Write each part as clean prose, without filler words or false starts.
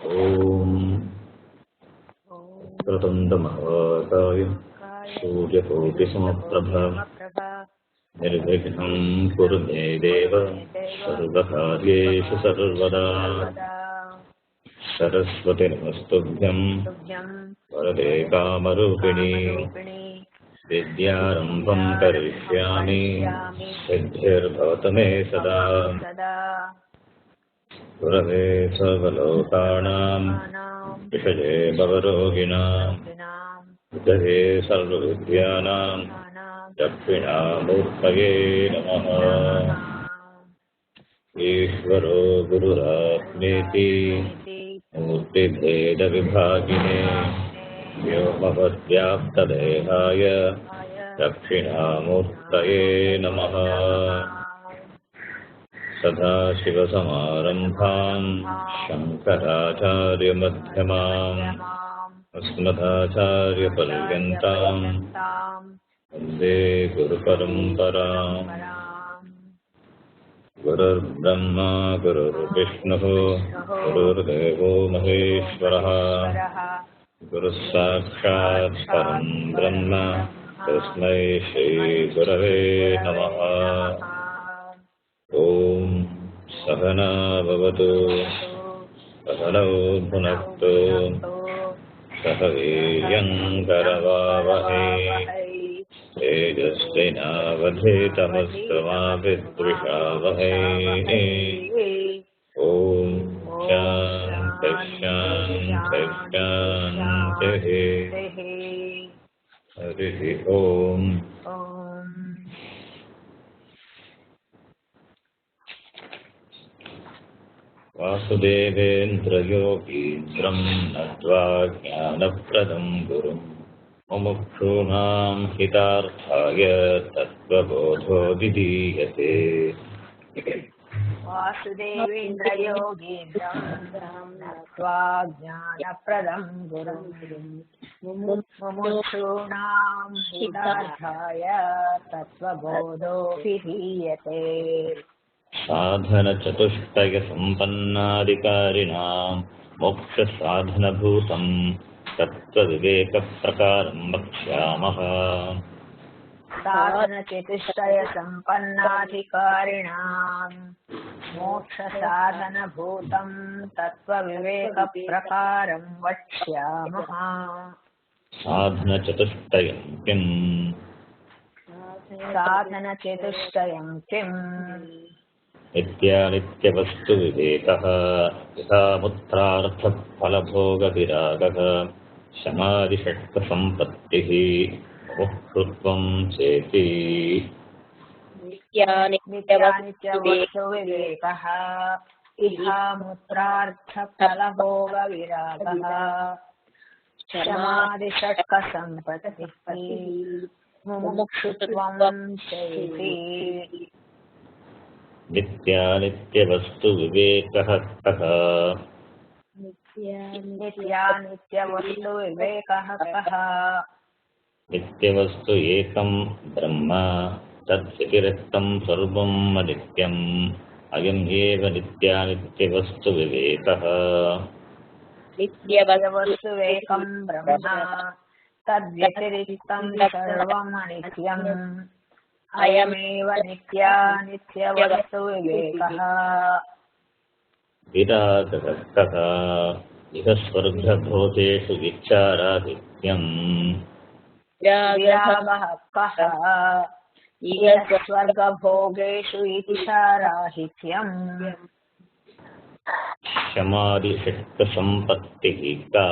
ॐ प्रतुण्डमहाकाय सूर्यकोटिसमप्रभा निर्विघ्नं कुरु मे देव सर्वकार्येषु सर्वदा। सरस्वती नमस्तुभ्यं वरदे कामरूपिणी विद्यारम्भं करिष्यामि सिद्धिर्भवतु मे सदा। गुरवे सर्वलोकानां विषये भवरोगिणां विषये सर्वविद्यानां दक्षिणामूर्तये नमः। ईश्वरो गुरुरात्मेति मूर्तिभेदविभागिने व्योमवद्व्याप्तदेहाय दक्षिणामूर्तये नमः। सदाशिवसमारम्भां शङ्कराचार्यमध्यमाम् अस्मदाचार्यपर्यन्तां वन्दे गुरुपरम्पराम्। गुरुर्ब्रह्मा गुरुर्विष्णुः गुरुर्देवो महेश्वरः गुरुः साक्षात् परं ब्रह्म तस्मै श्रीगुरवे नमः। ॐ सहना भवतु सहनौ भुनक्तु सह वीर्यङ्करवावहै तेजस्विनावधीतमस्तु मा विद्विषावहै। ॐ शान्तिः शान्तिः शान्तिः। हरिः ॐ। वासुदेवेन्द्रयोगीन्द्रं नत्वा ज्ञानप्रदं गुरुं मुमुक्षूणां हितार्थाय तत्त्वबोधो विधीयते। वासुदेवेन्द्रयोगीन्द्रं नत्वा ज्ञानप्रदं गुरुं मुमुक्षूणां हितार्थाय तत्त्वबोधो विधीयते। साधनचतुष्टयसम्पन्नाधिकारिणां मोक्षसाधनभूतं तत्त्वविवेकप्रकारं वक्ष्यामः। साधनचतुष्टयसम्पन्नाधिकारिणां मोक्षसाधनभूतं तत्त्वविवेकप्रकारं वक्ष्यामः। साधनचतुष्टयं किम्? साधनचतुष्टयं किम्? नित्यानित्यवस्तुविवेकः यथा मुत्रार्थफलभोगविरागः शमादिषट्कसम्पत्तिः मुमुक्षुत्वं चेति। नित्यानित्यवस्तुविवेकः इहा मुत्रार्थफलभोगविरागः शमादिषट्कसम्पत्तिः मुमुक्षुत्वं चेति। नित्यानित्यवस्तुविवेकः कः? नित्यानित्यवस्तुविवेकः कः? नित्यवस्तु एकं ब्रह्म तद्व्यतिरिक्तं सर्वम् अनित्यम् अयम् एव नित्यानित्यवस्तुविवेकः। नित्यवस्तुवेकं ब्रह्म तद्व्यतिरिक्तं सर्वम् अनित्यम् अयमेव नित्यानित्यवस्तुविवेकः। विरागः कः? इह स्वर्गभोगेषु इच्छाराहित्यम्। विरागः कः? इह स्वर्गभोगेषु इच्छाराहित्यम्। शमादिषट्कसम्पत्तिः का?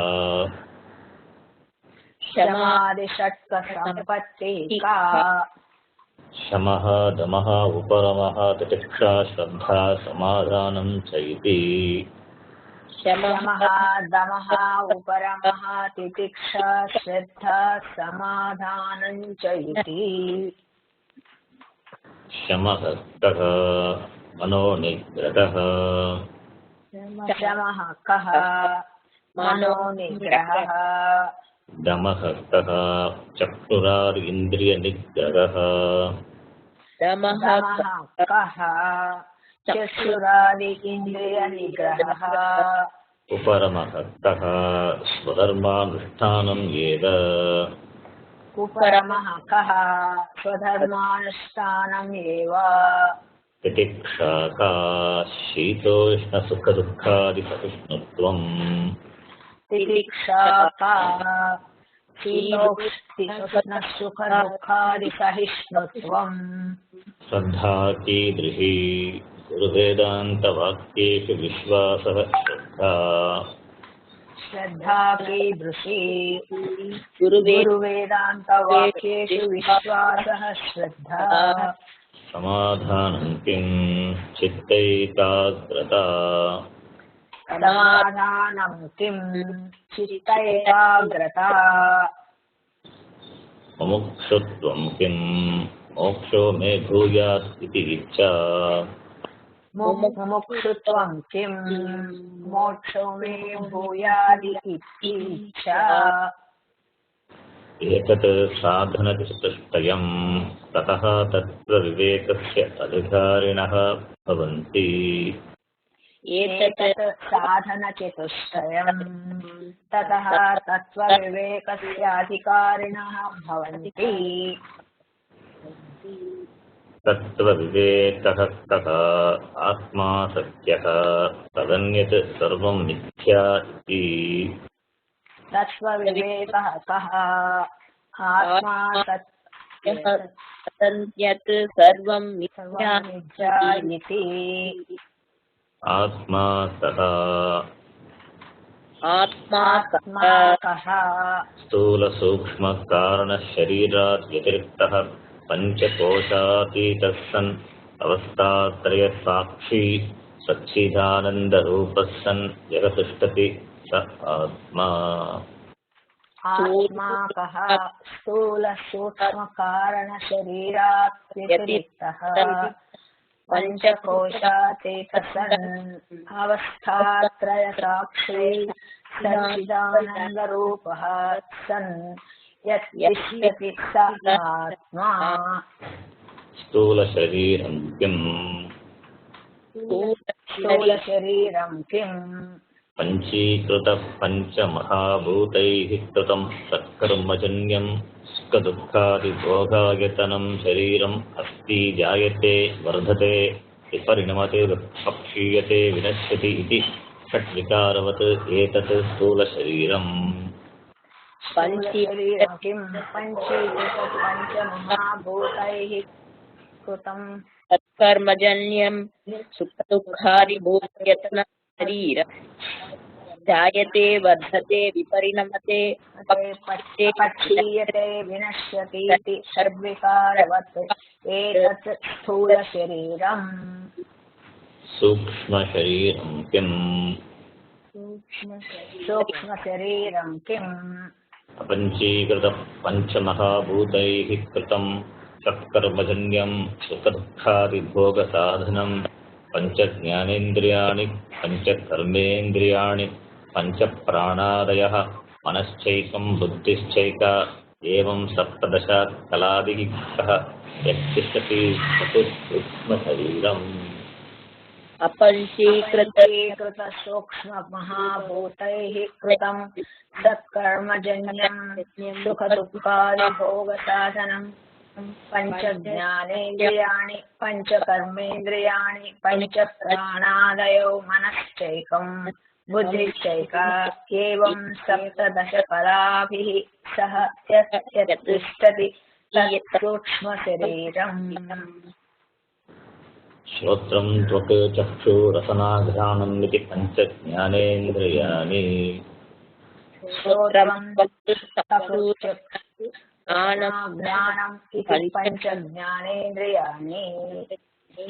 शमादिषट्कसम्पत्तिः का? शमः दमः उपरमः तितिक्षा श्रद्धा समाधानं च इति। शमः दमः उपरमः तितिक्षा श्रद्धा समाधानं च इति। शमः कः? मनोनिग्रहः। शमः कः? मनोनिग्रहः। दमः कः? चक्षुरादिन्द्रियनिग्रहः। दमः कः? चक्षुरादि इन्द्रियनिग्रहः। उपरमः कः स्वधर्मानुष्ठानं येद उपरमः कः स्वधर्मानुष्ठानम् एव तितिक्षा का शीतोष्णसुखदुःखादिसहिष्णुत्वम् तितिक्षा का शीतोष्णसुखदुःखादिसहिष्णुत्वम् श्रद्धा कीदृशी गुरुवेदान्तवाक्येषु विश्वासः श्रद्धा श्रद्धा कीदृशी गुरुवेदान्तवाक्येषु विश्वासः श्रद्धा समाधानं किं चित्तैकाग्रता समाधानं किं चित्त एकाग्रता मुमुक्षुत्वं किं मोक्षो मे भूयात् इति इच्छा मुमुक्षुत्वं किं मोक्षो मे भूयादिति इच्छा एतत् साधनचतुष्टयं ततः तत्त्वविवेकस्य अधिकारिणः भवन्ति एतत् साधनचतुष्टयं ततः तत्त्वविवेकस्य अधिकारिणः भवन्ति तत्त्वविवेकः कः आत्मा सत्यः तदन्यत् सर्वं मिथ्या इति तत्त्वविवेकः कः आत्मा तदन्यत् सर्वं मिथ्या मिथ्या इति आत्मा कः आत्मा कः स्थूलसूक्ष्मकारणशरीरात् व्यतिरिक्तः पञ्चकोशातीतः सन् अवस्थात्रयसाक्षी सच्चिदानन्दरूपः सन् जगतिष्ठति स आत्मा आत्मा कः स्थूलसूक्ष्मकारणशरीरात् व्यतिरिक्तः पञ्चकोशातीतः अवस्थात्रयसाक्षी सच्चिदानन्दरूपः सन् यत् तिष्ठति स आत्मा स्थूलशरीरं किम् स्थूलशरीरं किम् पञ्चीकृतः पञ्चमहाभूतैः कृतं सत्कर्मजन्यं सुखदुःखादिभोगायतनं शरीरम् अस्ति जायते वर्धते विपरिणमते अपक्षीयते विनश्यति इति षट्विकारवत् एतत् स्थूलशरीरम् शरीरं किं पञ्चमहाभूतैः कृतं तत्कर्मजन्यं सुखदुःखादिभोग्यतनं शरीरं जायते वर्धते विपरिणमते पक्षीयते विनश्यतीति षड्विकारवत् एतत् स्थूलशरीरम् सूक्ष्मशरीरं किम् सूक्ष्मशरीरं किम् अपञ्चीकृतः पञ्चमहाभूतैः कृतं सत्कर्मजन्यं सुखदुःखादिभोगसाधनं पञ्चज्ञानेन्द्रियाणि पञ्चकर्मेन्द्रियाणि पञ्चप्राणादयः मनश्चैकं बुद्धिश्चैका एवं सप्तदश कलादिः सह यत्तिष्ठति तत् सूक्ष्मशरीरम् अपञ्चीकृत सूक्ष्ममहाभूतैः कृतं सत्कर्मजन्यं सुखदुःखादिभोगसाधनं पञ्चज्ञानेन्द्रियाणि पञ्चकर्मेन्द्रियाणि पञ्चप्राणादयो मनश्चैकं बुद्धिश्चैका एवं सप्तदशकलाभिः सह यत् तिष्ठति तत् सूक्ष्मशरीरम् श्रोत्रं त्वक् चक्षुरसनाघ्राणम् इति पञ्चज्ञानेन्द्रियाणि श्रोत्रं घ्राणम् इति पञ्चज्ञानेन्द्रियाणि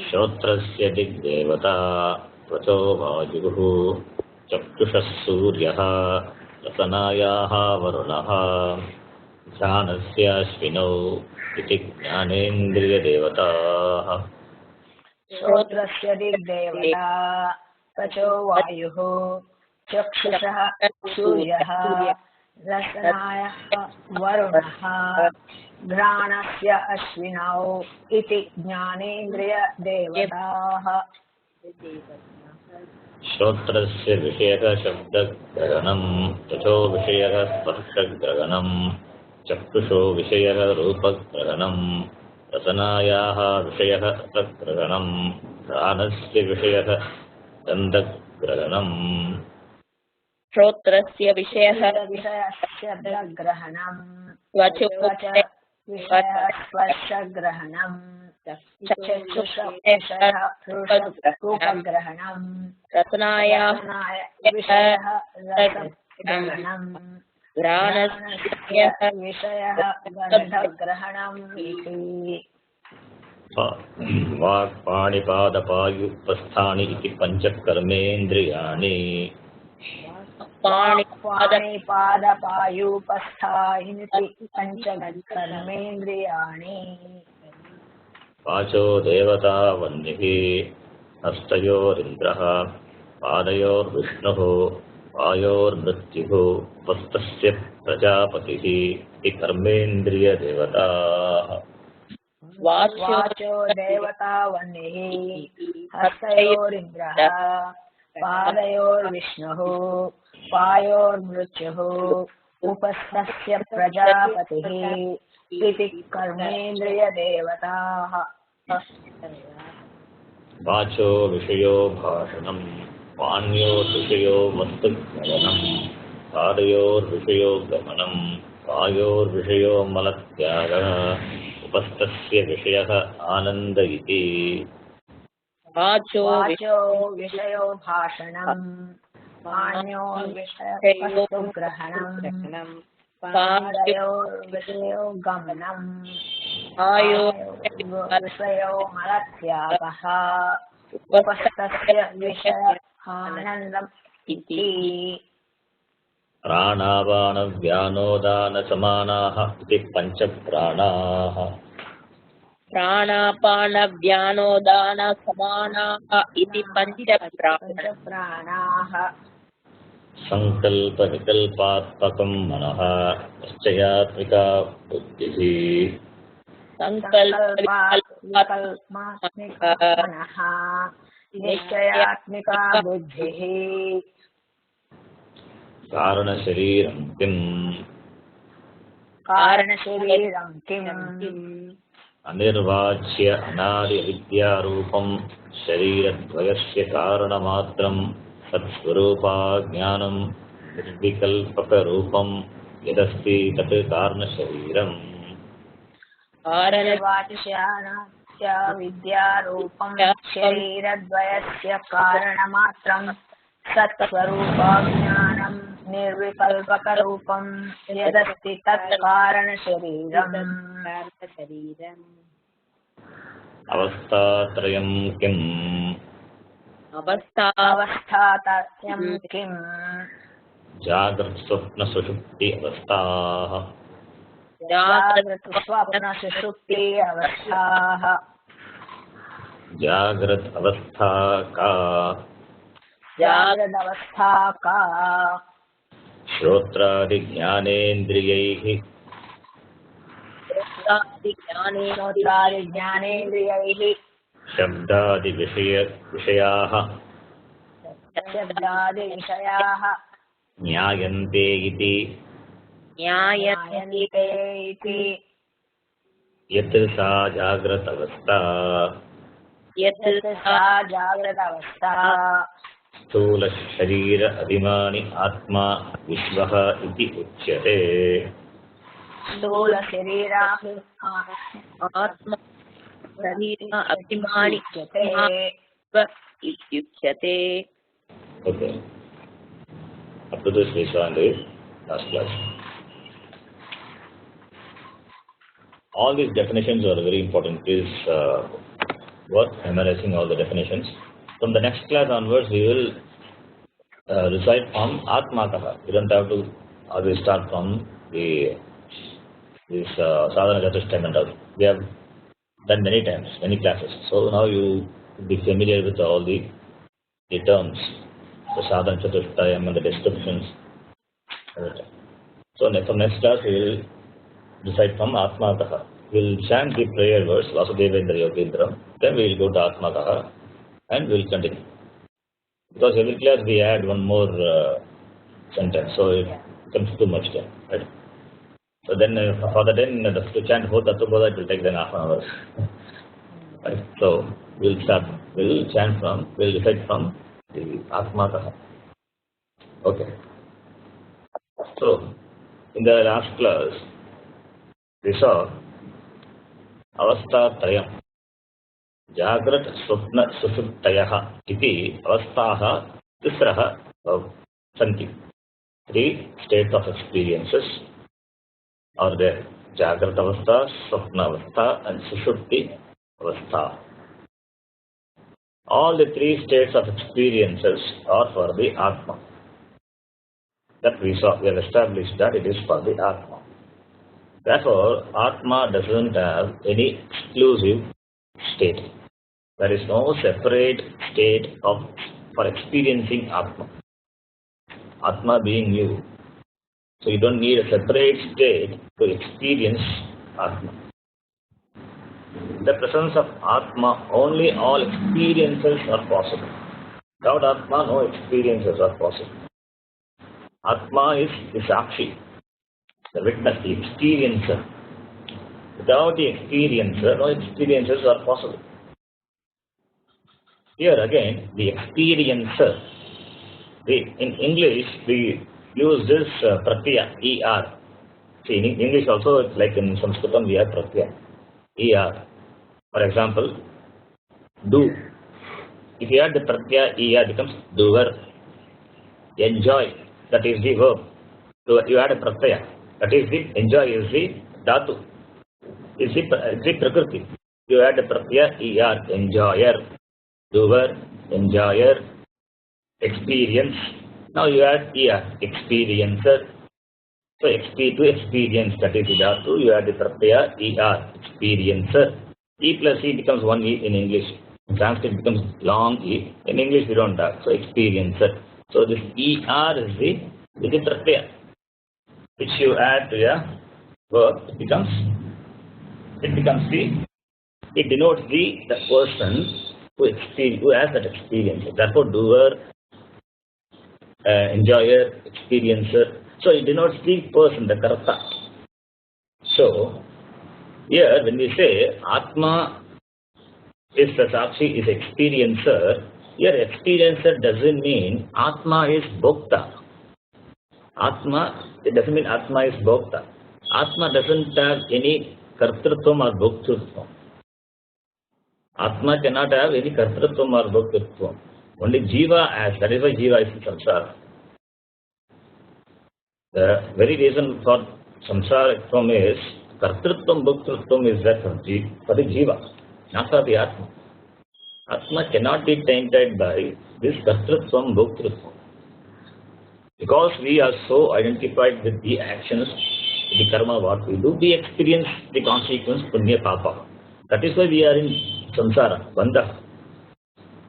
श्रोत्रस्य दिग्देवता त्वचो वायुः चक्षुषः सूर्यः रसनायाः वरुणः घ्राणस्याश्विनौ इति ज्ञानेन्द्रियदेवताः श्रोत्रस्य दिग्देवता त्वचो वायुः चक्षुषः सूर्यः रसनायः वरुणः घ्राणस्य अश्विनौ इति ज्ञानेन्द्रियदेवताः श्रोत्रस्य विषयः शब्दग्रहणं चक्षो विषयः स्पर्शग्रहणं चक्षुषो विषयः रूपग्रहणं रसनायाः विषयः रसग्रहणं घ्राणस्य विषयः गन्धग्रहणम् श्रोत्रस्य विषयः शब्दग्रहणं त्वचो विषयः स्पर्शग्रहणं चक्षुषः रूपग्रहणं रसनायाः विषयः रसग्रहणं घ्राणस्य विषयः गन्धग्रहणम् इति वाक्पाणिपादपायुपस्थानि इति पञ्चकर्मेन्द्रियाणि पाणिपादपायुपस्थानि पञ्चकर्मेन्द्रियाणि वाचो देवता वह्निः हस्तयोरिन्द्रः पादयोर्विष्णुः पायोर्मृत्युः उपस्थस्य प्रजापतिः इति कर्मेन्द्रियदेवताः वाचो देवता वह्निः हस्तयोरिन्द्रः पादयोर्विष्णुः पायोर्मृत्युः उपस्थस्य प्रजापतिः इति कर्मेन्द्रियदेवताः वाचो विषयो भाषणं पाण्योर्विषयो वस्तुगमनं पादयोर्विषयो गमनं पायोर्विषयो मलत्यागः उपस्थस्य विषयः आनन्द इति वाचो विषयो भाषणं पाण्योर्विषयवस्तुग्रहणं पादयोर्विषयो गमनं पायोर्विषयो मलत्यागः उपस्थस्य विषयः आनन्दम् इति प्राणापानव्यानोदानसमानाः इति पञ्चप्राणाः प्राणापानव्यानोदानसमानाः इति पञ्चप्राणाः सङ्कल्पविकल्पात्मकं मनः निश्चयात्मिका बुद्धिः सङ्कल्पात्मकः मनः निश्चयात्मिका बुद्धिः कारणशरीरं किम् कारणशरीरं किम् अनिर्वाच्य अनादिविद्यारूपं शरीरद्वयस्य कारणमात्रं तत्स्वरूपाज्ञानं निर्विकल्पकरूपं यदस्ति तत् कारणशरीरम् अनिर्वाच्य विद्यारूपं शरीरद्वयस्य कारणमात्रं सत्स्वरूपाज्ञानं निर्विकल्पकरूपं यदस्ति तत् कारणशरीरम् अवस्थात्रयं किम् अवस्थात्रयं किम् जागृत्स्वप्नसुषुप्ति अवस्थाः जागृत्स्वप्नसुषुप्ति अवस्थाः जागृत अवस्था का जागृदवस्था का श्रोत्रादिज्ञानेन्द्रियैः श्रोत्रादिज्ञानेन्द्रियैः शब्दादिविषयाः ज्ञायन्ते इति यत् सा जागृत अवस्था स्थूल शरीर अभिमानि आत्मा विश्वः इति उच्यते स्थूल शरीर आत्मा शरीर अभिमानि इत्युच्यते. Okay. Up to this we saw in the last class. All these definitions are very important. Please work memorizing all the definitions. From the next class onwards, we will recite from Atmakaha. You don't have to always start from this Sadhana Chatushtayam and all. We have done many times, many classes. So now you will be familiar with all the terms, the Sadhana Chatushtayam and the descriptions. So from next class, we will recite from Atmakaha. We will chant the prayer verse, Vasudevendra Yogindram. Then we will go to Atmakaha and we will continue. Because every class we add one more sentence, so it becomes too much time, right? So then for the then to chant whole Tattvabodha, it will take then half an hour. Right? So we'll recite from the Atma. Okay. So in the last class, we saw Avastha Trayam. Jagrat Swapna Susuptayaha iti Avastaha Tisraha Santi. Three states of experiences are there. Jagrat Avastha, Swapna Avastha and Sushupti Avastha. All the three states of experiences are for the Atma. That we saw, we have established that it is for the Atma. Therefore, Atma doesn't have any exclusive state. There is no separate state for experiencing Atma. Atma being you. So you don't need a separate state to experience Atma. In the presence of Atma, only all experiences are possible. Without Atma, no experiences are possible. Atma is the Sakshi, the witness, the experiencer. Without the experiencer, no experiences are possible. Here again, the experiencer. In English, we use this pratyaya, er. See, in English also, it's like in Sanskritam, we have pratyaya, er. For example, do. If you add the pratyaya, er becomes doer. Enjoy, that is the verb. So you add a pratyaya, that is the enjoy is the dhatu. It's the prakriti. You add a pratyaya, er, enjoyer, doer, enjoyer, experience. Now you add er, experiencer. So to experience, that is the dhatu, you add the pratyaya, er, experiencer. E plus E becomes one E in English. In Sanskrit it becomes long E. In English we don't have. So experiencer. So this ER is the pratyaya, which you add to a verb, it denotes the person who has that experience. Therefore, doer, enjoyer, experiencer. So it denotes the person, the karta. So here when we say Atma is the Sakshi, is experiencer, here experiencer doesn't mean Atma is Bhokta. It doesn't mean Atma is Bhokta. Atma doesn't have any kartrutvam or bhoktrutvam. Atma cannot have any kartrutvam or bhoktrutvam. Only Jiva has. That is why Jiva is in samsara. The very reason for samsaratvam is kartrutvam, bhoktrutvam is that for the Jiva, not for the Atma. Atma cannot be tainted by this kartrutvam, bhoktrutvam. Because we are so identified with the actions, the karma, what we do, we experience the consequence, punya, papa. That is why we are in samsara, bandha.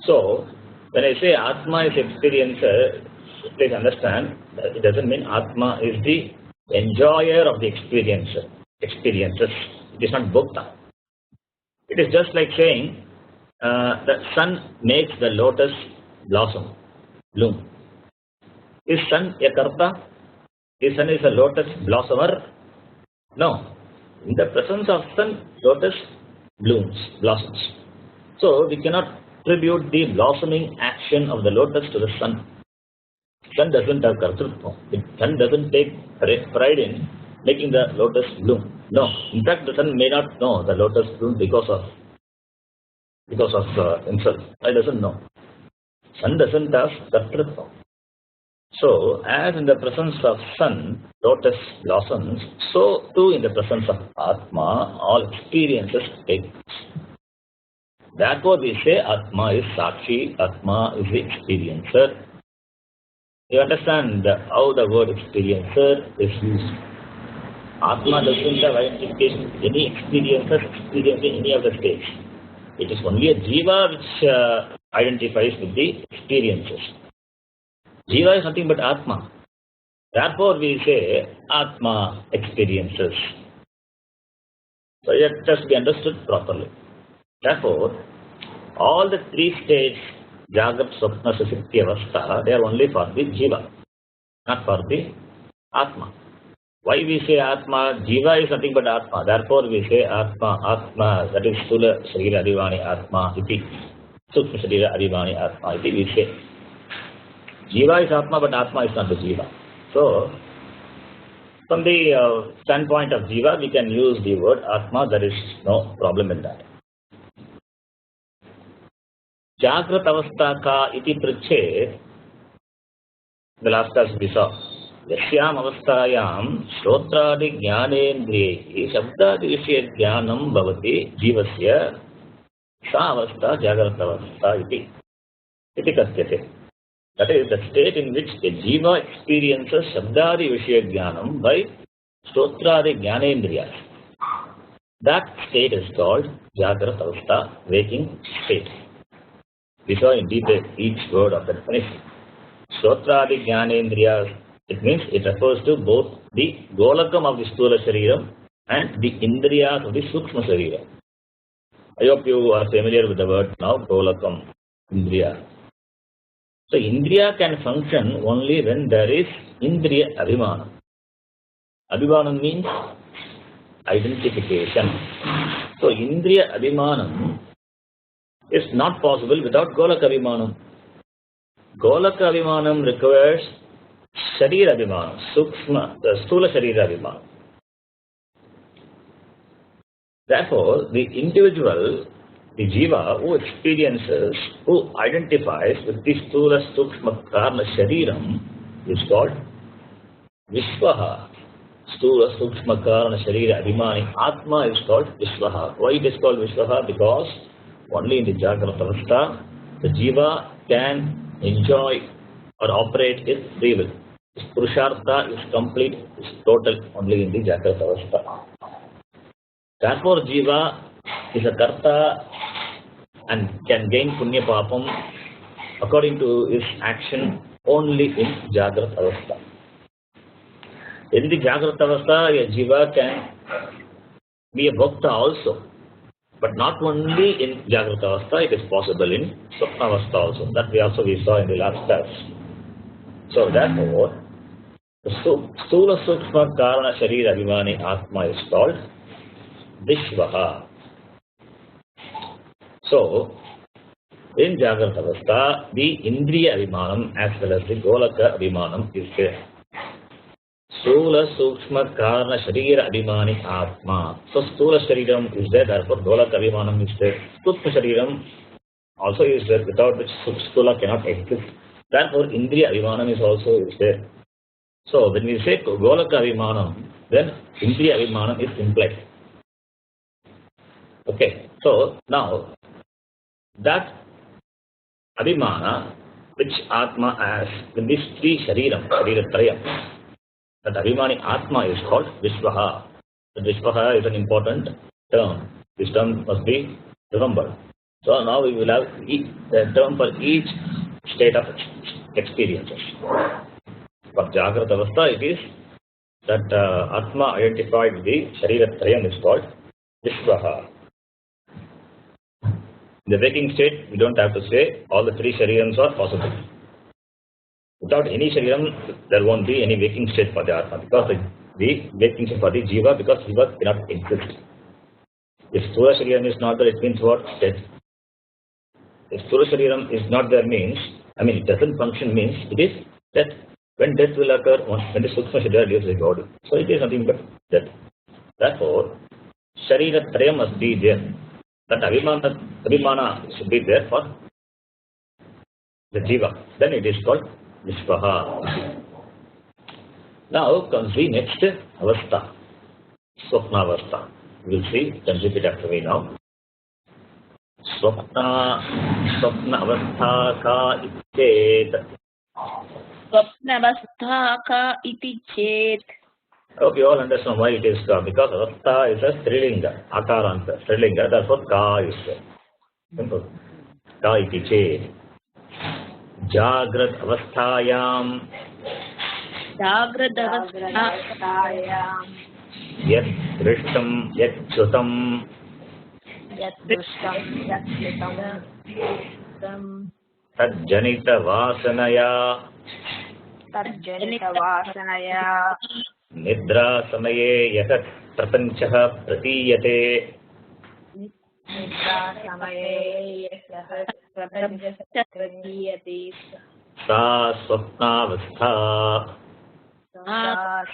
So, when I say Atma is experiencer, please understand that it doesn't mean Atma is the enjoyer of the experiences. It is not bhokta. It is just like saying the sun makes the lotus bloom. Is sun a karta? Is sun is a lotus blossomer? No. In the presence of sun, lotus blossoms. So we cannot attribute the blossoming action of the lotus to the sun. Sun doesn't have kartrutva. The sun doesn't take pride in making the lotus bloom. No. In fact, the sun may not know the lotus bloom because of himself. I doesn't know. Sun doesn't have kartrutva. So, as in the presence of sun, lotus blossoms, so too in the presence of Atma, all experiences take place. Therefore, we say Atma is Sakshi, Atma is the experiencer. You understand how the word experiencer is used. Atma doesn't have identification with any experiences experiencing any of the states. It is only a Jiva which identifies with the experiences. Jiva is nothing but Atma. Therefore, we say Atma experiences. So it has to be understood properly. Therefore, all the three states Jagrat, Swapna, Sushupti, Avastha, they are only for the Jiva, not for the Atma. Why we say Atma? Jiva is nothing but Atma. Therefore we say Atma, Atma, that is Sthula Sharira Adivani Atma iti. Sukshma Sharira Adivani Atma iti we say. Jiva is Atma, but Atma is not the Jiva. So, from the standpoint of Jiva, we can use the word Atma, there is no problem in that. Jagrat Avastha ka iti pritche, the last class we saw. Yasyam avasthayam shrotradi jnanendriyehi shabdadi vishya jnanam bhavati jivasya sa avastha jagrat avastha iti kasyate. That is the state in which the jiva experiences shabdadi vishya jnanam by shrotradi jnanendriyas. That state is called jagrat avastha, waking state. We saw in detail each word of the definition. Shrotradi jnanendriyas, it means it refers to both the golakam of the Sthula Shariram and the Indriyas of the Sukshma Shariram. I hope you are familiar with the word now, golakam, Indriya. So Indriya can function only when there is Indriya Abhimanam. Abhimanam means identification. So Indriya Abhimanam is not possible without Golaka Abhimanam. Golaka Abhimanam requires Sharira Abhimanam, Sukshma, the Sthula Sharira Abhimanam. Therefore, the individual, the Jiva, who experiences, who identifies with the Sthula Sukshma Karna Shariram is called Vishwaha. Sthula Sukshma Karna Sharira Abhimani Atma is called Vishwaha. Why it is called Vishwaha? Because only in the Jagrat Avastha, the Jiva can enjoy or operate his free will. His Purushartha is complete, is total only in the Jagrat Avastha. Therefore, Jiva is a Karta and can gain Punya Papam according to his action only in Jagrat Avastha. In the Jagrat Avastha, a Jiva can be a Bhakta also. But not only in Jagrat Avastha, it is possible in Swapna Avastha also. That we saw in the last class. So therefore, the Sthula Sukshma Karana Sharira Abhimani Atma is called Vishwaha. So, in Jagrat Avastha, the Indriya Abhimanam as well as the Golaka Abhimanam is there. Sthula Sukshma Karana Sharira Abhimani Atma. So Sthula Shariram is there, therefore Golaka Abhimanam is there. Sukshma Shariram also is there, without which Sthula cannot exist. Therefore Indriya Abhimanam is also there. So when we say Golaka Abhimanam, then Indriya Abhimanam is implied. Okay, so now that Abhimana which Atma has in these three Shariram, Shariratrayam, that Abhimani Atma is called Vishwaha. The Vishwaha is an important term. This term must be remembered. So now we will have a term for each state of experiences. For Jagrat Avastha, it is that Atma identified with the Shariratrayam is called Vishwaha. In the waking state, we don't have to say all the three Sharirams are possible. Without any Shariram, there won't be any waking state for the Atma, because the waking state for the Jiva, because Jiva cannot exist. If Sthula Shariram is not there, it means what? Death. If Sthula Shariram is not there means, it doesn't function means, it is death. When death will occur, when the Sukshma Sharira leaves the body. So it is nothing but death. Therefore, Sharira Trayam must be there. That Abhimana should be there for the Jiva. Then it is called Vishwaha. Now comes the next Avastha, Swapna Avastha. We will see, you can repeat after me now. Swapna Avastha ka ichet. Swapna Avastha ka iti chet. I hope you all understand why it is ka. Because Avastha is a Strilinga, Akaranta, Strilinga, therefore ka is there. Simple. Ka iti chet. Jagrat Avasthayam. Jagrat Avastha. Yat Drishtam, Yat Shrutam. Yat Dushtam, Yat Shrutam. Tajjanita vasanaya. तज्जनितवासनया Nidra samaye yatat prapanchah pratiyate. निद्रासमये यः प्रपञ्चप्रतीयते Sa swapnavastha. सा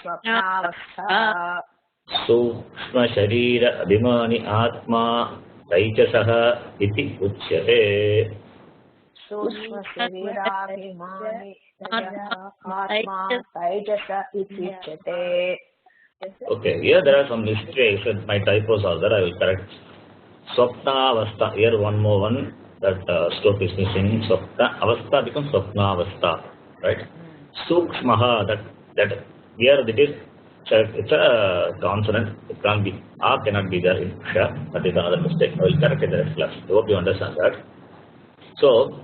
स्वप्नावस्था सूक्ष्म शरीर अभिमानी आत्मा तैजसः इति उच्यते. सूक्ष्मशरीराभिमानि आत्मा तैजस इत्युच्यते. Okay, here there are some mistakes. My typos are there. I will correct. Swapna avastha. Here one more one that stroke is missing. Swapna avastha becomes swapna avastha, right? Sukshmaha, that here it is. It's a consonant. It can't be. A cannot be there in Sha. That is another mistake. I will correct it in the next class. I hope you understand that. So,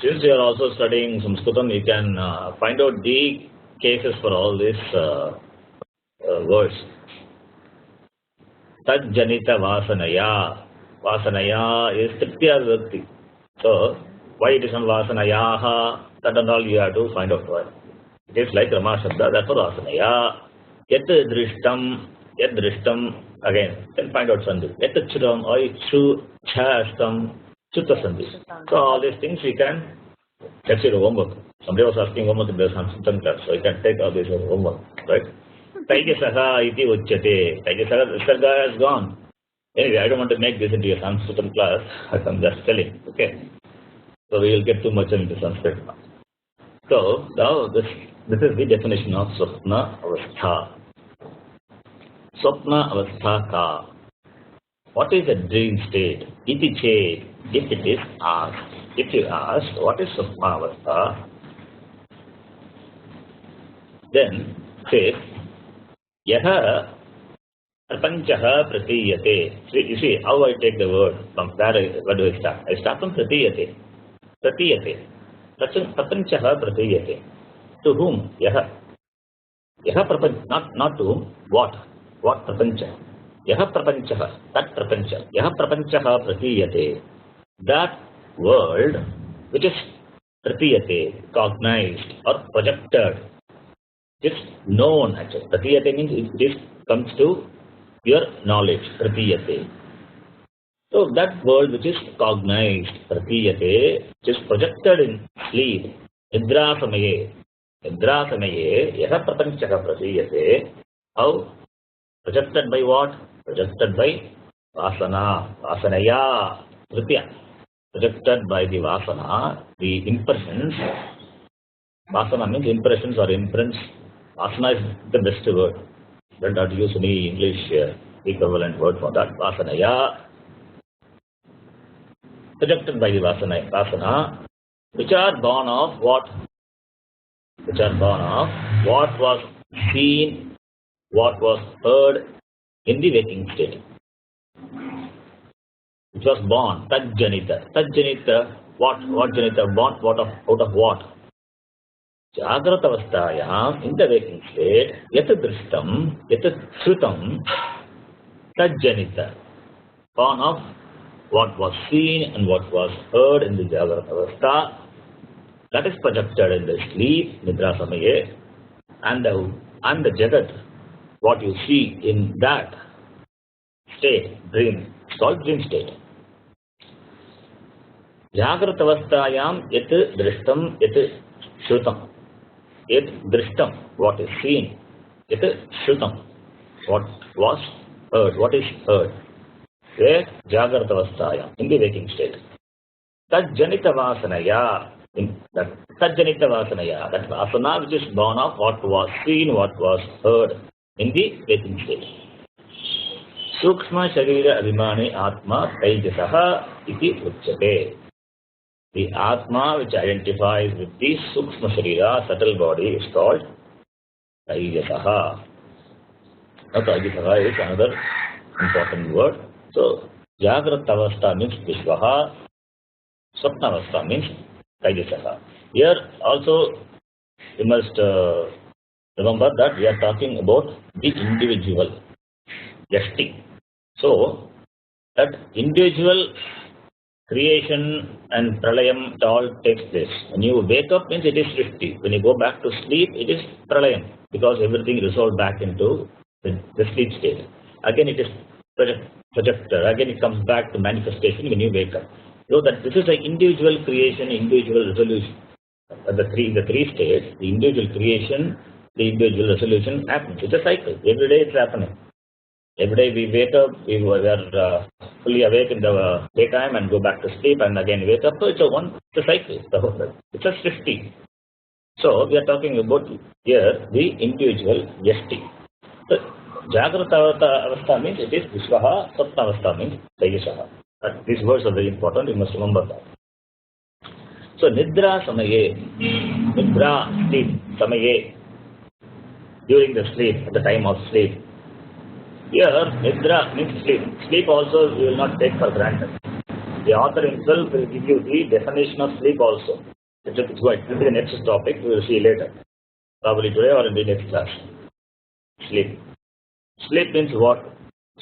since you are also studying Sanskritam, you can find out the cases for all these words. Tajjanita vasanaya. Vasanaya is Tritiya Vibhakti. So, why it is on Vasanayaha? That and all you have to find out why. It is like Rama Shabda, therefore Vasanaya. Yet drishtam, again, then find out Sandhi. Yet churam, oi, chu, chastam, chutta Sandhi. So, all these things we can, that's your homework. Somebody was asking homework in the Sanskritam class, so you can take all this homework, right? Taijasaha iti uchyate. Taijasaha, Visarga has gone. Anyway, I don't want to make this into a Sanskritam class. I'm just telling, okay? So we will get too much into Sanskrit now. So now this is the definition of Swapna Avastha. Swapna Avastha ka. What is a dream state? Iti ched, if it is asked. If you ask, what is Swapna Avastha? Then say, Yaha prapanchaha pratiyate. You see how I take the word from where where do I start? I start from pratiyate. Pratiyate. Prapanchaha pratiyate. To whom? Yaha. Yaha prapancha. Not to whom. What? What prapancha? Yaha prapanchaha. That prapancha. Yaha prapanchaha pratiyate. That world which is pratiyate, cognized or projected. It's known actually. Pratiyate means it comes to your knowledge. Pratiyate. So that world which is cognized, pratiyate, which is projected in sleep, nidra samaye. Nidra samaye, yaha prapanchaha pratiyate. How? Projected by what? Projected by vasana. Vasanaya. Tritiya. Projected by the vasana, the impressions. Vasana means impressions or imprints. Vasana is the best word. Don't have to use any English equivalent word for that. Vasanaya. Projected by the vasana, which are born of what? Which are born of what was seen, what was heard in the waking state. Which was born, Tajjanita. Tajjanita, what Janita? Born out of what? Jagrata avasthayam, in the waking state, yat drishtam, yat shrutam, Tajjanita. Born of what was seen and what was heard in the Jagrata avastha, that is projected in the sleep, Nidra Samaye, and the Jagat, what you see in that state, dream, it's called dream state. Jagrata avasthayam, yat drishtam, yat shrutam. Yet drishtam, what is seen. Yet shrutam, what was heard, what is heard. Where? Jagrata avasthaya, in the waking state. Tajjanita vasanaya, that vasana which is born of what was seen, what was heard in the waking state. Sukshma sharira abhimani atma taijasaha iti uchyate. The Atma which identifies with the Sukshma Sharira, subtle body, is called Taijasaha. Now Taijasaha is another important word. So Jagrata Avastha means Vishwaha, Swapna Avastha means Taijasaha. Here also you must remember that we are talking about the individual, Yashti. So that individual creation and pralayam, it all takes place. When you wake up means it is Srishti. When you go back to sleep, it is pralayam because everything resolved back into the sleep state. Again, it is projector. Again, it comes back to manifestation when you wake up. So that this is an individual creation, individual resolution. The three states, the individual creation, the individual resolution happens. It's a cycle. Every day it's happening. Every day we wake up, we are fully awake in the daytime and go back to sleep and again wake up. So it's a cycle. It's a Srishti. So we are talking about here the individual Yashti. So Jagrata Avastha means it is Vishwaha, Sapna Avastha means Tejasaha. These words are very important, you must remember that. So Nidra Samaye, Nidra sleep, Samaye, during the sleep, at the time of sleep. Here, Nidra means sleep. Sleep also we will not take for granted. The author himself will give you the definition of sleep also. It's going to be the next topic, we will see later. Probably today or in the next class. Sleep. Sleep means what?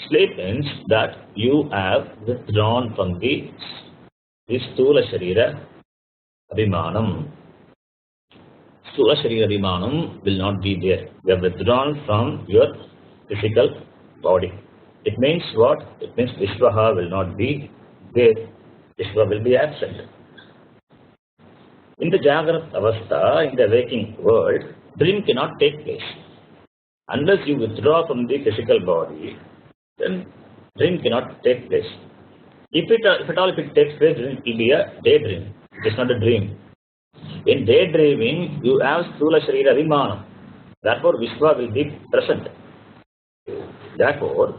Sleep means that you have withdrawn from the Sthula Sharira Abhimanam. Sthula Sharira Abhimanam will not be there. You have withdrawn from your physical body. It means what? It means Vishwaha will not be there. Vishwa will be absent. In the Jagrat Avastha, in the waking world, dream cannot take place. Unless you withdraw from the physical body, then dream cannot take place. If it takes place, it will be a daydream. It is not a dream. In daydreaming, you have Sthula Sharira Vimanam. Therefore, Vishwa will be present. Therefore,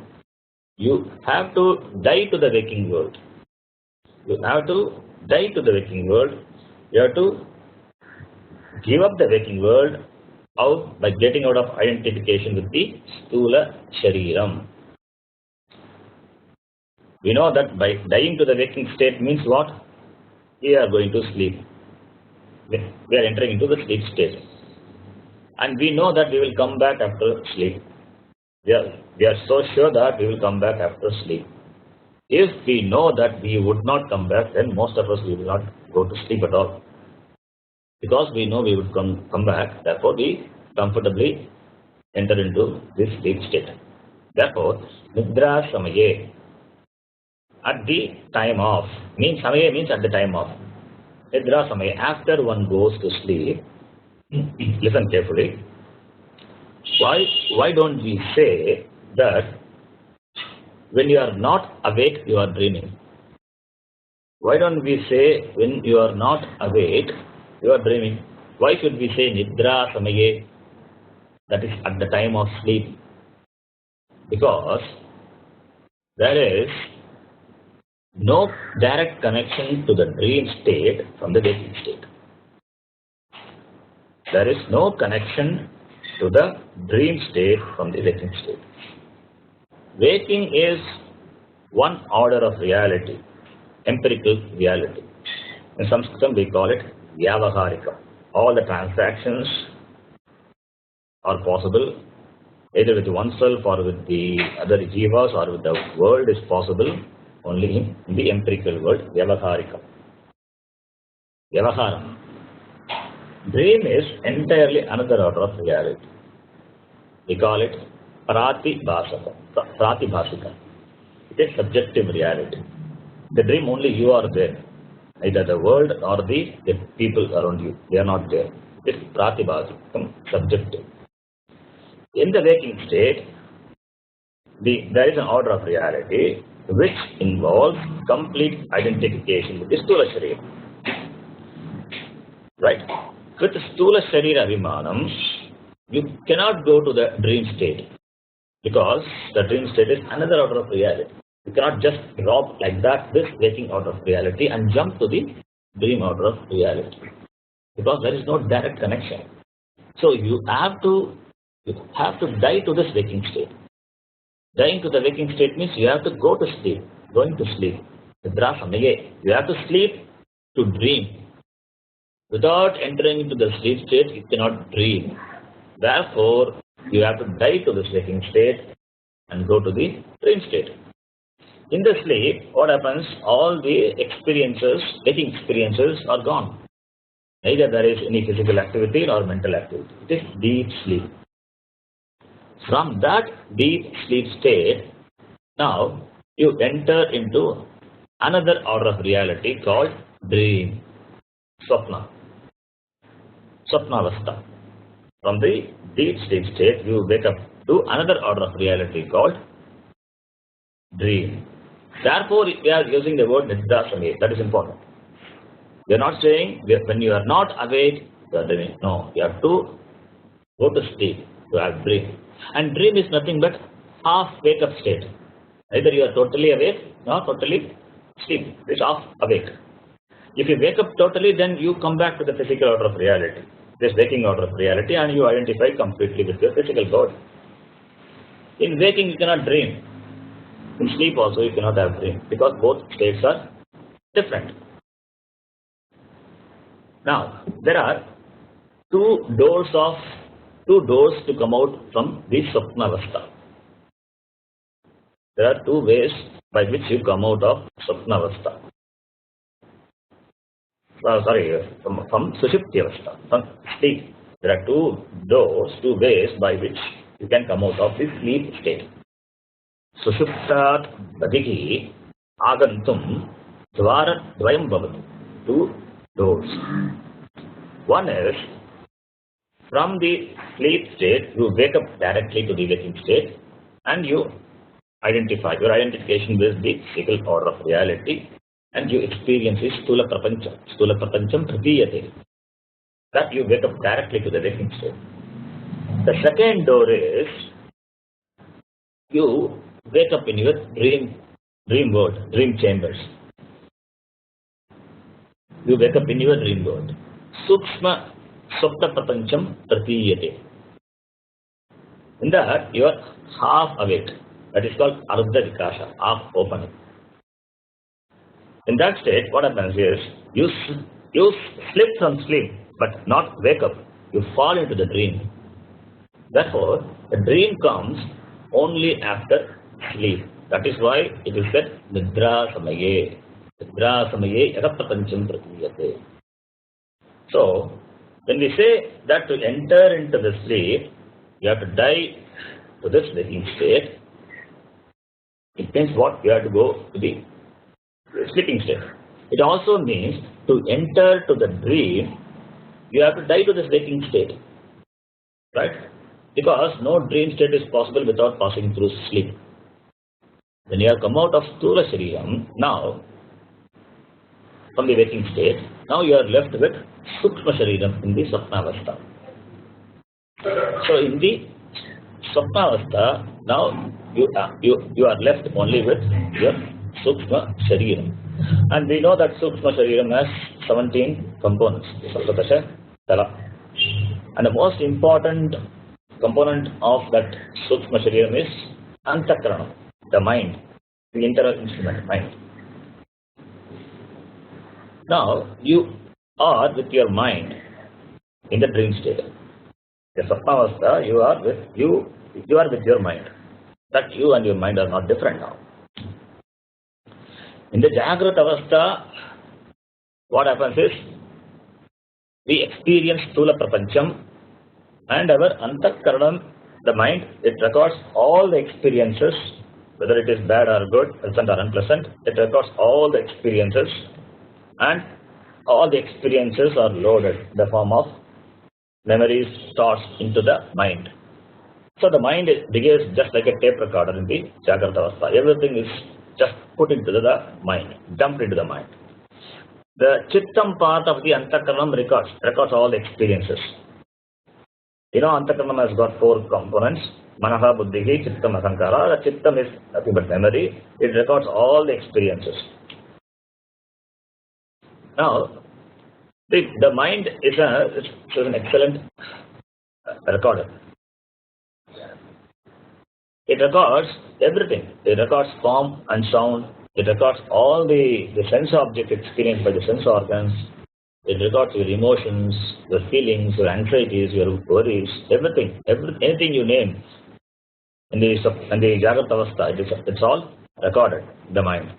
you have to die to the waking world. You have to die to the waking world. You have to give up the waking world out by getting out of identification with the Sthula Shariram. We know that by dying to the waking state means what? We are going to sleep. We are entering into the sleep state. And we know that we will come back after sleep. We are so sure that we will come back after sleep. If we know that we would not come back, then most of us we will not go to sleep at all. Because we know we would come back, therefore we comfortably enter into this sleep state. Therefore, Nidra Samaye, at the time of, Samaye means at the time of. Nidra Samaye, after one goes to sleep, listen carefully. Why don't we say that when you are not awake, you are dreaming? Why don't we say when you are not awake, you are dreaming? Why should we say Nidra Samaye, that is at the time of sleep? Because there is no direct connection to the dream state from the waking state. There is no connection to the dream state from the waking state. Waking is one order of reality, empirical reality. In Sanskrit we call it Vyavaharika. All the transactions are possible either with oneself or with the other jivas or with the world is possible only in the empirical world, Vyavaharika. Vyavaharam. Dream is entirely another order of reality. We call it Pratibhasika. It is subjective reality. The dream only you are there. Either the world or the people around you. They are not there. It is Pratibhasika, subjective. In the waking state, there is an order of reality which involves complete identification with the Sthula Sharira. Right? With Sthula Sharira Vimanam, you cannot go to the dream state because the dream state is another order of reality. You cannot just drop like that this waking order of reality and jump to the dream order of reality because there is no direct connection. So you have to die to this waking state. Dying to the waking state means you have to go to sleep, going to sleep. You have to sleep to dream. Without entering into the sleep state, you cannot dream. Therefore, you have to die to this waking state and go to the dream state. In the sleep, what happens? All the experiences, waking experiences are gone. Neither there is any physical activity nor mental activity. It is deep sleep. From that deep sleep state, now you enter into another order of reality called dream, swapna, swapnavastha. From the deep sleep state, you wake up to another order of reality called dream. Therefore, we are using the word nidra samaya. That is important. We are not saying when you are not awake, you are dreaming. No, you have to go to sleep to have dream. And dream is nothing but half wake up state. Either you are totally awake or totally sleep. It's half awake. If you wake up totally, then you come back to the physical order of reality, this waking order of reality, and you identify completely with your physical body. In waking, you cannot dream. In sleep also, you cannot have dream because both states are different. Now, there are two doors to come out from the swapnavastha. There are two ways by which you come out of swapnavastha. From sushuptyavastha, from sleep. There are two ways by which you can come out of the sleep state. Sushuptat badihi agantum dvaradvayam bhavati. Two doors. One is from the sleep state, you wake up directly to the waking state and you identify your identification with the physical order of reality and you experience the stula prapancham pratiyate. That you wake up directly to the waking state. The second door is you wake up in your dream world, dream chambers. You wake up in your dream world. Sukshma Swapna Prapancham Pratiyate. In that, you are half awake. That is called Ardha Vikasha, half open. In that state, what happens is, you slip from sleep, but not wake up. You fall into the dream. Therefore, the dream comes only after sleep. That is why it is said, Nidra Samaye. Nidra Samaye Yada Prapancham Pratiyate. So, when we say that to enter into the sleep, you have to die to this waking state, it means what? You have to go to the sleeping state. It also means to enter to the dream, you have to die to this waking state. Right? Because no dream state is possible without passing through sleep. When you have come out of Sthula Shariyam, now, from the waking state, now you are left with Sukshma Shariram in the Swapnavastha. So in the Swapnavastha, now you are left only with your Sukshma Shariram. And we know that Sukshma Shariram has 17 components. And the most important component of that Sukshma Shariram is Antakaranam, the mind, the internal instrument, mind. Now, you are with your mind in the dream state. The Swapnavastha, you are with your mind. That you and your mind are not different now. In the Jagrata Avastha, what happens is, we experience Sthula Prapancham and our Antakaranam, the mind, it records all the experiences, whether it is bad or good, pleasant or unpleasant, it records all the experiences. And all the experiences are loaded in the form of memories, thoughts into the mind. So the mind behaves just like a tape recorder in the Jagrata Avastha. Everything is just put into the mind, dumped into the mind. The Chittam part of the Antakaranam records all the experiences. You know, Antakaranam has got 4 components. Manaha, Buddhihi, Chittam, Asankara. The Chittam is nothing but memory. It records all the experiences. Now, the mind is an excellent recorder. It records everything. It records form and sound. It records all the sense object experienced by the sense organs. It records your emotions, your feelings, your anxieties, your worries, everything, anything you name in the Jagrata Avastha, it's all recorded in the mind.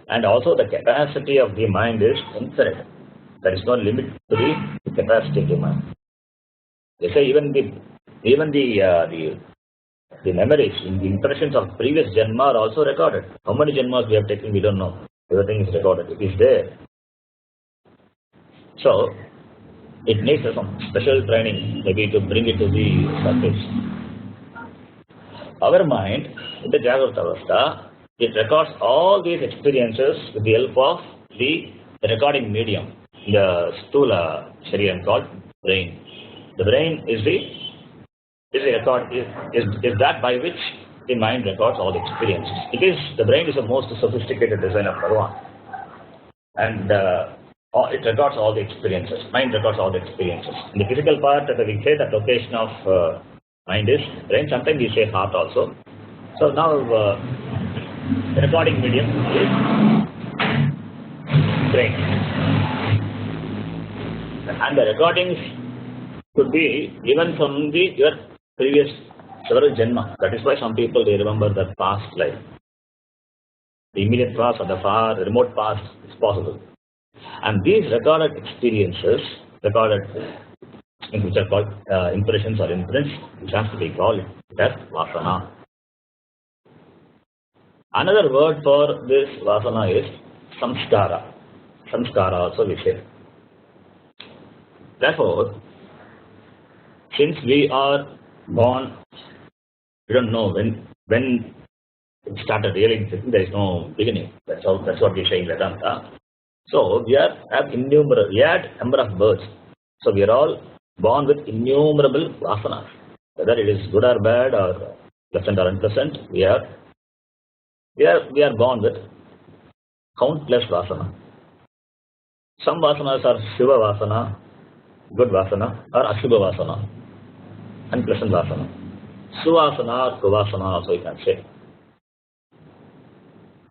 And also the capacity of the mind is infinite. There is no limit to the capacity of the mind. They say even the memories, the impressions of previous janma are also recorded. How many janmas we have taken, we don't know. Everything is recorded. It is there. So it needs some special training, maybe to bring it to the surface. Our mind, in the Jagrata Avastha, it records all these experiences with the help of the recording medium, the Stula Shariam called brain. The brain is that by which the mind records all the experiences. The brain is the most sophisticated design of Bhagavan, and it records all the experiences. Mind records all the experiences. In the physical part, we say that location of mind is brain. Sometimes we say heart also. So now the recording medium is brain, and the recordings could be even from your previous several janma. That is why some people, they remember the past life. The immediate past or the far remote past is possible. And these recorded experiences, which are called impressions or imprints, which has to be called as vasana. Another word for this vasana is samskara. Samskara also we say. Therefore, since we are born, we don't know when it started really. There is no beginning. That's what we say in Vedanta. So we had number of births. So we are all born with innumerable vasanas. Whether it is good or bad or pleasant or unpleasant, we are born with countless vasana. Some vasanas are Shiva vasana, good vasana, or Ashubha vasana, unpleasant vasana. Suvasana or Kuvasana also you can say.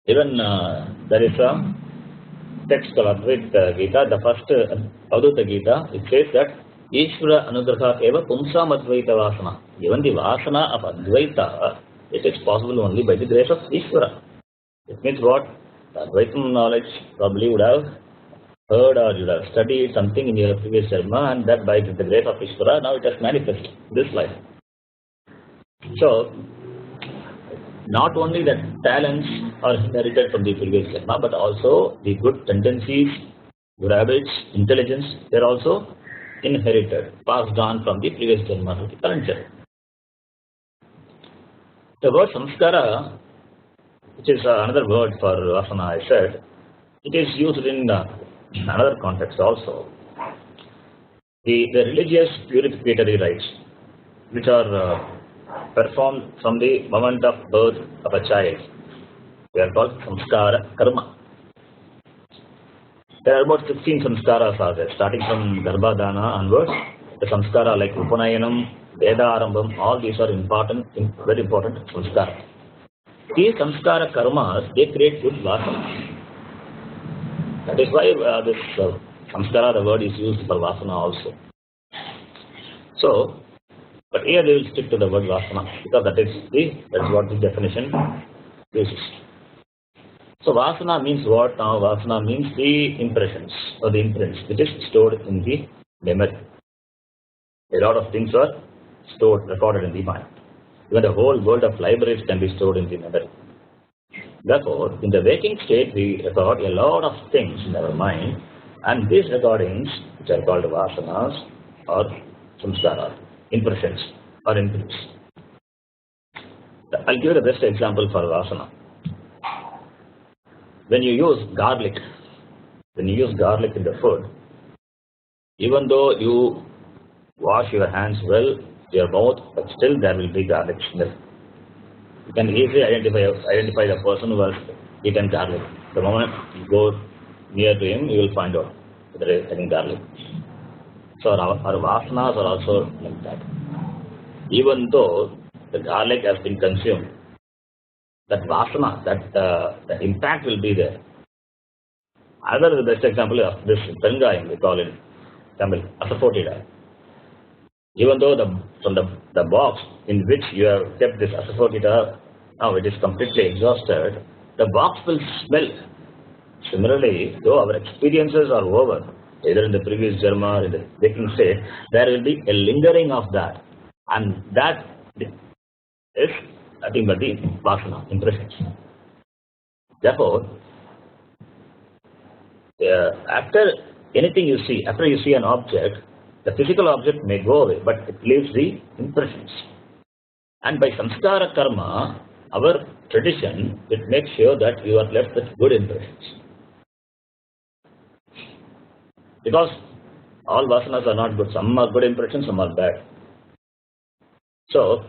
Even there is a text called Advaita Gita, the first Advaita Gita, it says that Ishvara Anugraha Eva Pumsam Advaita Vasana. Even the Vasana of Advaita, it is possible only by the grace of Ishvara. It means what? The Advaitam knowledge probably would have heard or you would have studied something in your previous karma, and that by the grace of Ishvara, now it has manifested in this life. So, not only the talents are inherited from the previous karma, but also the good tendencies, good habits, intelligence, they are also inherited, passed on from the previous karma to the current karma. The word samskara, which is another word for vasana, I said, it is used in another context also. The religious purificatory rites, which are performed from the moment of birth of a child, they are called samskara karma. There are about 16 samskaras are there, starting from Garbhadana onwards. The samskara like Upanayanam, Veda Arambam, all these are very important samskara. These samskara karmas, they create good vasana. That is why this samskara, the word is used for vasana also. So, but here they will stick to the word vasana because that's what the definition uses. So vasana means what now? Vasana means the impressions or the imprints which is stored in the memory. A lot of things are recorded in the mind. Even the whole world of libraries can be stored in the memory. Therefore, in the waking state, we record a lot of things in our mind, and these recordings, which are called vasanas or samskaras, impressions or imprints. I'll give you the best example for vasana. When you use garlic in the food, even though you wash your hands well, your mouth, but still there will be garlic smell. You can easily identify the person who has eaten garlic. The moment you go near to him, you will find out whether he is eating garlic. So our vasanas are also like that. Even though the garlic has been consumed, that vasana, the impact will be there. Another the best example of this Pengayam, we call it Tamil, asafoetida. Even though from the box in which you have kept this asafoetida, now it is completely exhausted, the box will smell. Similarly, though our experiences are over, either in the previous Jarma or in the waking state, there will be a lingering of that. And that is nothing but the vasana, impressions. Therefore, after anything you see, after you see an object, the physical object may go away, but it leaves the impressions. And by samskara karma, our tradition, it makes sure that you are left with good impressions. Because all vasanas are not good. Some are good impressions, some are bad. So,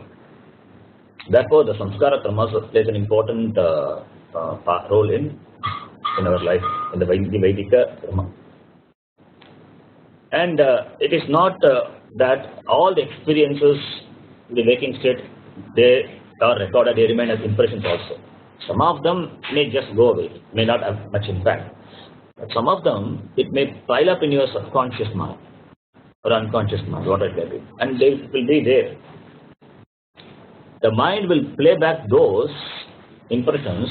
therefore, the samskara karma plays an important role in our life, in the Vedika karma. And it is not that all the experiences in the waking state, they are recorded, they remain as impressions also. Some of them may just go away, may not have much impact. But some of them, it may pile up in your subconscious mind or unconscious mind, whatever it may be, and they will be there. The mind will play back those impressions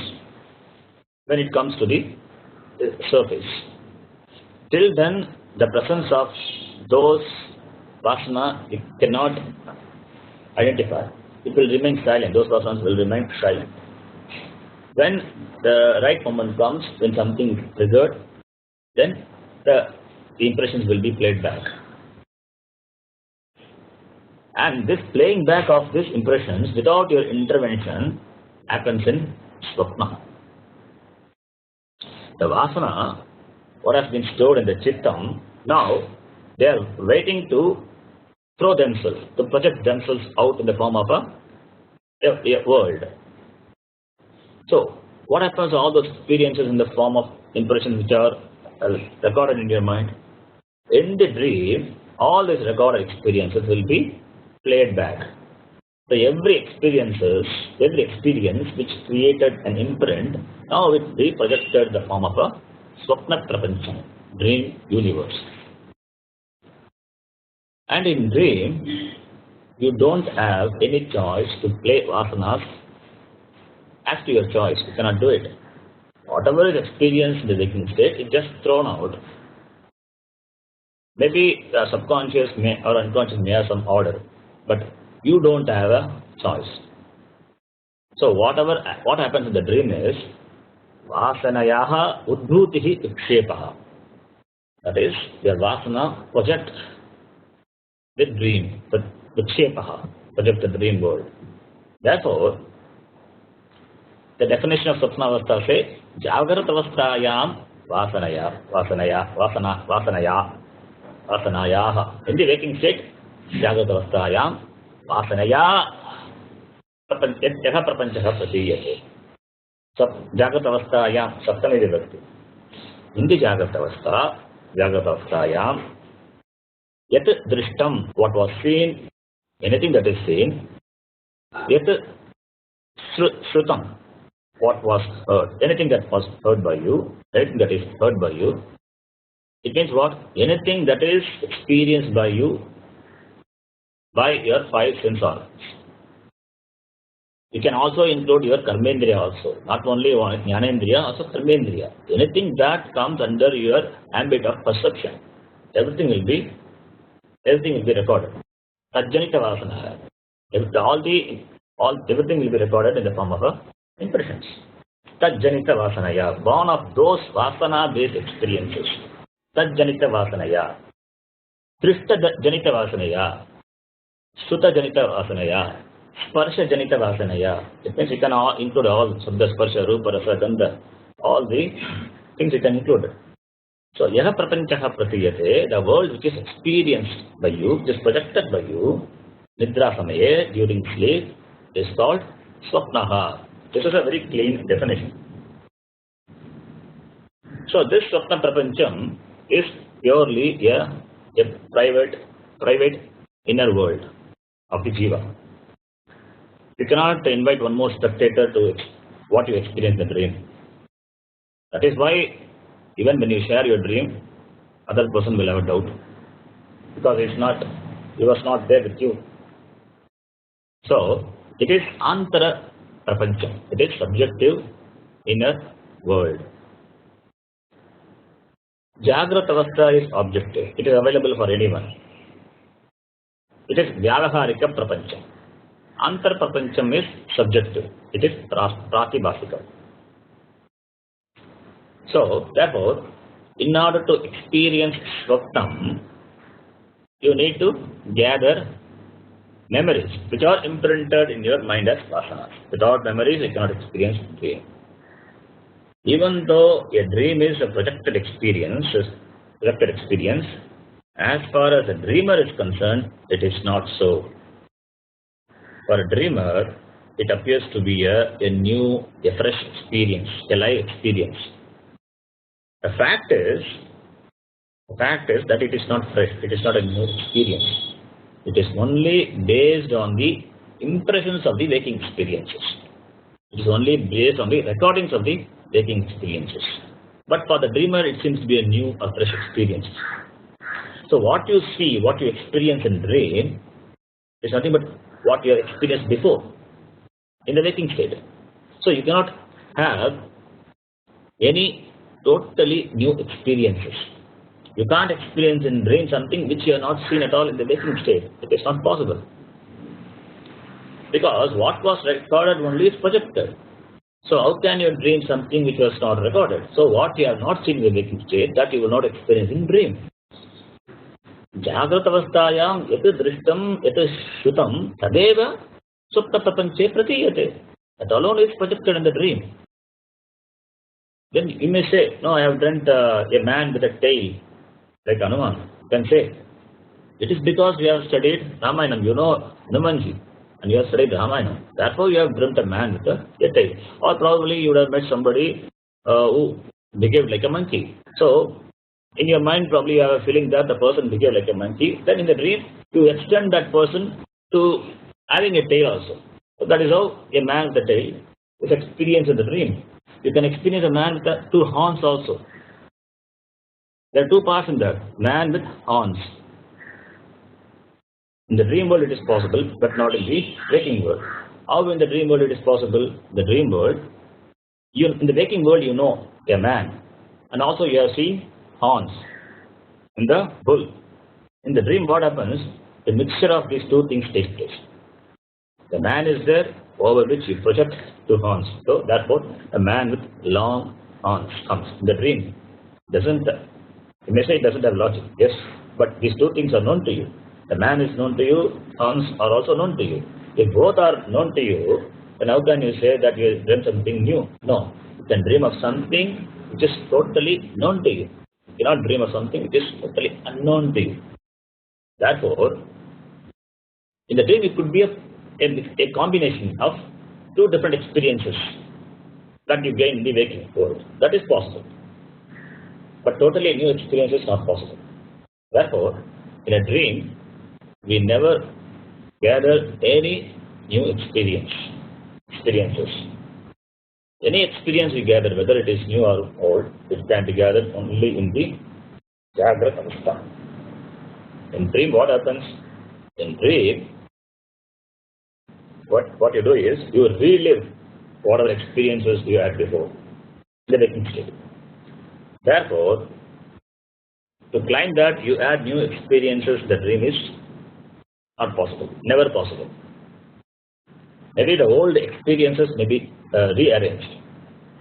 when it comes to the surface. Till then, the presence of those vasana, it cannot identify. It will remain silent. Those vasanas will remain silent. When the right moment comes, when something is triggered, then the impressions will be played back. And this playing back of these impressions without your intervention happens in swapna. The vasana, what has been stored in the chittam, now they are waiting to throw themselves, to project themselves out in the form of a world. So, what happens to all those experiences in the form of impressions which are recorded in your mind? In the dream, all these recorded experiences will be played back. So every experience which created an imprint, now it will be projected in the form of a swapna prapancha, dream universe. And in dream, you don't have any choice to play vasanas as to your choice. You cannot do it. Whatever is experienced in the waking state, it's just thrown out. Maybe subconscious or unconscious may have some order, but you don't have a choice. So what happens in the dream is vasanayaha udbhutihi vikshepaha. That is, your vasana project with dream, but vikshepaha, project the dream world. Therefore, the definition of swapnavastha says jagratavasthayam vasanayaha. In the waking state, jagratavasthayam vasanaya yaha prapanchaha pratiyate. So, jagratavasthayam saptami vibhakti. In the jagratavasthayam yat drishtam, what was seen, anything that is seen, yat shrutam, what was heard, anything that was heard by you, anything that is heard by you. It means what? Anything that is experienced by you by your five sense organs. You can also include your karmendriya also, not only jnanendriya, also karmendriya. Anything that comes under your ambit of perception, everything will be recorded. Tajjanita vasana. Everything will be recorded in the form of impressions. Tajjanita vasanaya, born of those vasana-based experiences. Tajjanita vasanaya, Drishta janita vasanaya, Sutta janita vasanaya, Sparsha janita vasanaya. It means you can include all Sabda, Sparsha, Rupa, Rasa, Gandha, all the things you can include. So, yaha prapanchaha pratiyate, the world which is experienced by you, which is projected by you, nidra samaye, during sleep, is called swapnaha. This is a very clean definition. So, this swapna prapancham is purely a private inner world of the jiva. You cannot invite one more spectator to what you experience in the dream. That is why even when you share your dream, other person will have a doubt because he was not there with you. So it is antara prapancham. It is subjective inner world. Jagrat avastha is objective. It is available for anyone. It is vyavaharika prapancham. Antar prapancham is subjective. It is pratibhasika. So, therefore, in order to experience swapnam, you need to gather memories which are imprinted in your mind as vasanas. Without memories, you cannot experience dream. Even though a dream is a projected experience, as far as a dreamer is concerned, it is not so. For a dreamer, it appears to be a new, a fresh experience, a live experience. The fact is that it is not fresh, it is not a new experience. It is only based on the impressions of the waking experiences. It is only based on the recordings of the waking experiences. But for the dreamer, it seems to be a new or fresh experience. So what you see, what you experience in dream is nothing but what you have experienced before in the waking state. So you cannot have any totally new experiences. You can't experience in dream something which you have not seen at all in the waking state. It is not possible. Because what was recorded only is projected. So how can you dream something which was not recorded? So what you have not seen in the waking state, that you will not experience in dream. Jagrat avasthayam yat drishtam yat shrutam tadeva supta prapanche pratiyate. That alone is projected in the dream. Then you may say, no, I have dreamt a man with a tail, like Hanuman. You can say, it is because we have studied Ramayana. You know Hanumanji, and you have studied Ramayana. Therefore, you have dreamt a man with a tail. Or probably you would have met somebody who behaved like a monkey. So, in your mind, probably you have a feeling that the person behaved like a monkey. Then in the dream, you extend that person to having a tail also. So that is how a man with a tail is experienced in the dream. You can experience a man with two horns also. There are two parts in that. Man with horns. In the dream world it is possible, but not in the waking world. How in the dream world it is possible? The dream world, in the waking world you know a man. And also you have seen horns in the bull. In the dream what happens? The mixture of these two things takes place. The man is there over which you project two horns. So therefore a man with long horns comes. In the dream you may say it doesn't have logic. Yes, but these two things are known to you. The man is known to you, horns are also known to you. If both are known to you, then how can you say that you dream something new? No, you can dream of something which is totally known to you. You cannot dream of something which is totally unknown to you. Therefore, in the dream it could be a combination of two different experiences that you gain in the waking world. That is possible. But totally new experience is not possible. Therefore, in a dream, we never gather any new experiences. Any experience we gather, whether it is new or old, it can be gathered only in the Jagrat avastha. In dream, what happens? In dream, what you do is, you relive whatever experiences you had before in the waking state. Therefore, to claim that you add new experiences, the dream is not possible, never possible. Maybe the old experiences may be rearranged.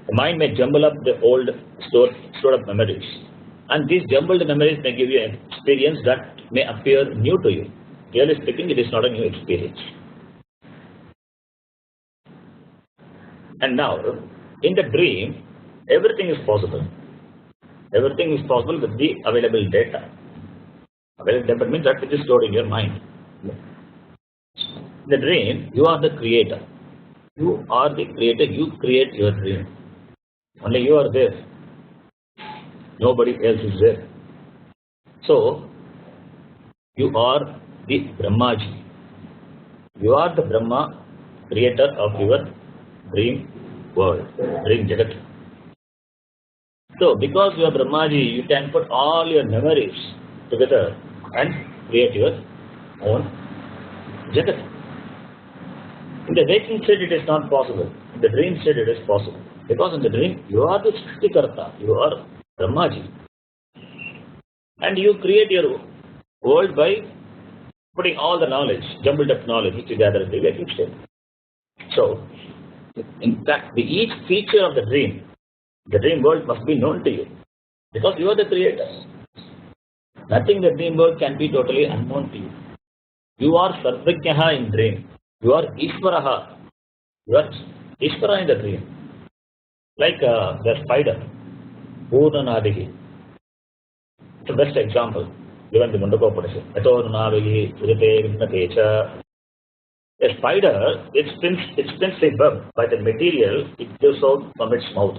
The mind may jumble up the old stored up memories. And these jumbled memories may give you an experience that may appear new to you. Really speaking, it is not a new experience. And now, in the dream, everything is possible. Everything is possible with the available data. Available data means that which is stored in your mind. In the dream, you are the creator. You are the creator. You create your dream. Only you are there. Nobody else is there. So, you are the Brahmaji. You are the Brahma, creator of your dream world, dream Jagat. So, because you are Brahmaji, you can put all your memories together and create your own Jagat. In the waking state, it is not possible. In the dream state, it is possible. Because in the dream, you are the Srishtikarta, you are Brahmaji. And you create your world by putting all the knowledge, jumbled up knowledge, which you gather in the waking state. So, in fact, each feature of the dream world must be known to you. Because you are the creator. Nothing in the dream world can be totally unknown to you. You are Sarvajnaha in dream. You are Ishvaraha. You are Ishvara in the dream. Like the spider, Purnanadihi. It's the best example given in the Mundaka Upanishad. Atorunadihi, Srite, Vimnatecha. A spider, it spins a web by the material it gives out from its mouth.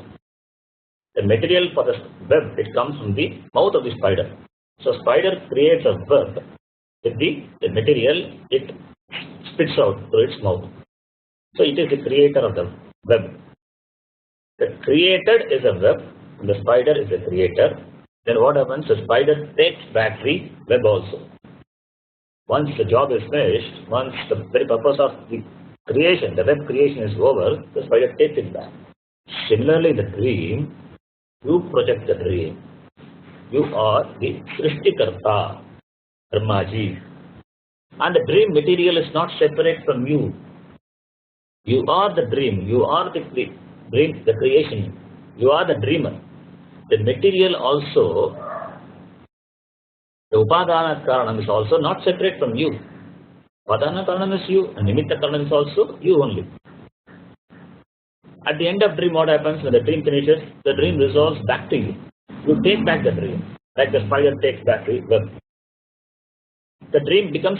The material for the web, it comes from the mouth of the spider. So spider creates a web with the material it spits out through its mouth. So it is the creator of the web. The created is a web, and the spider is a creator. Then what happens? The spider takes back the web also. Once the job is finished, once the very purpose of the creation, the web creation is over, the spider takes it back. Similarly, the dream, you project the dream. You are the Srishtikarta, Brahmaji. And the dream material is not separate from you. You are the dream. You are the dream, the creation. You are the dreamer. The material also, the Upadana Karanam is also not separate from you. Upadana Karanam is you, and Nimitta Karanam is also you only. At the end of dream, what happens when the dream finishes? The dream resolves back to you. You take back the dream, like the spider takes back the web. The dream becomes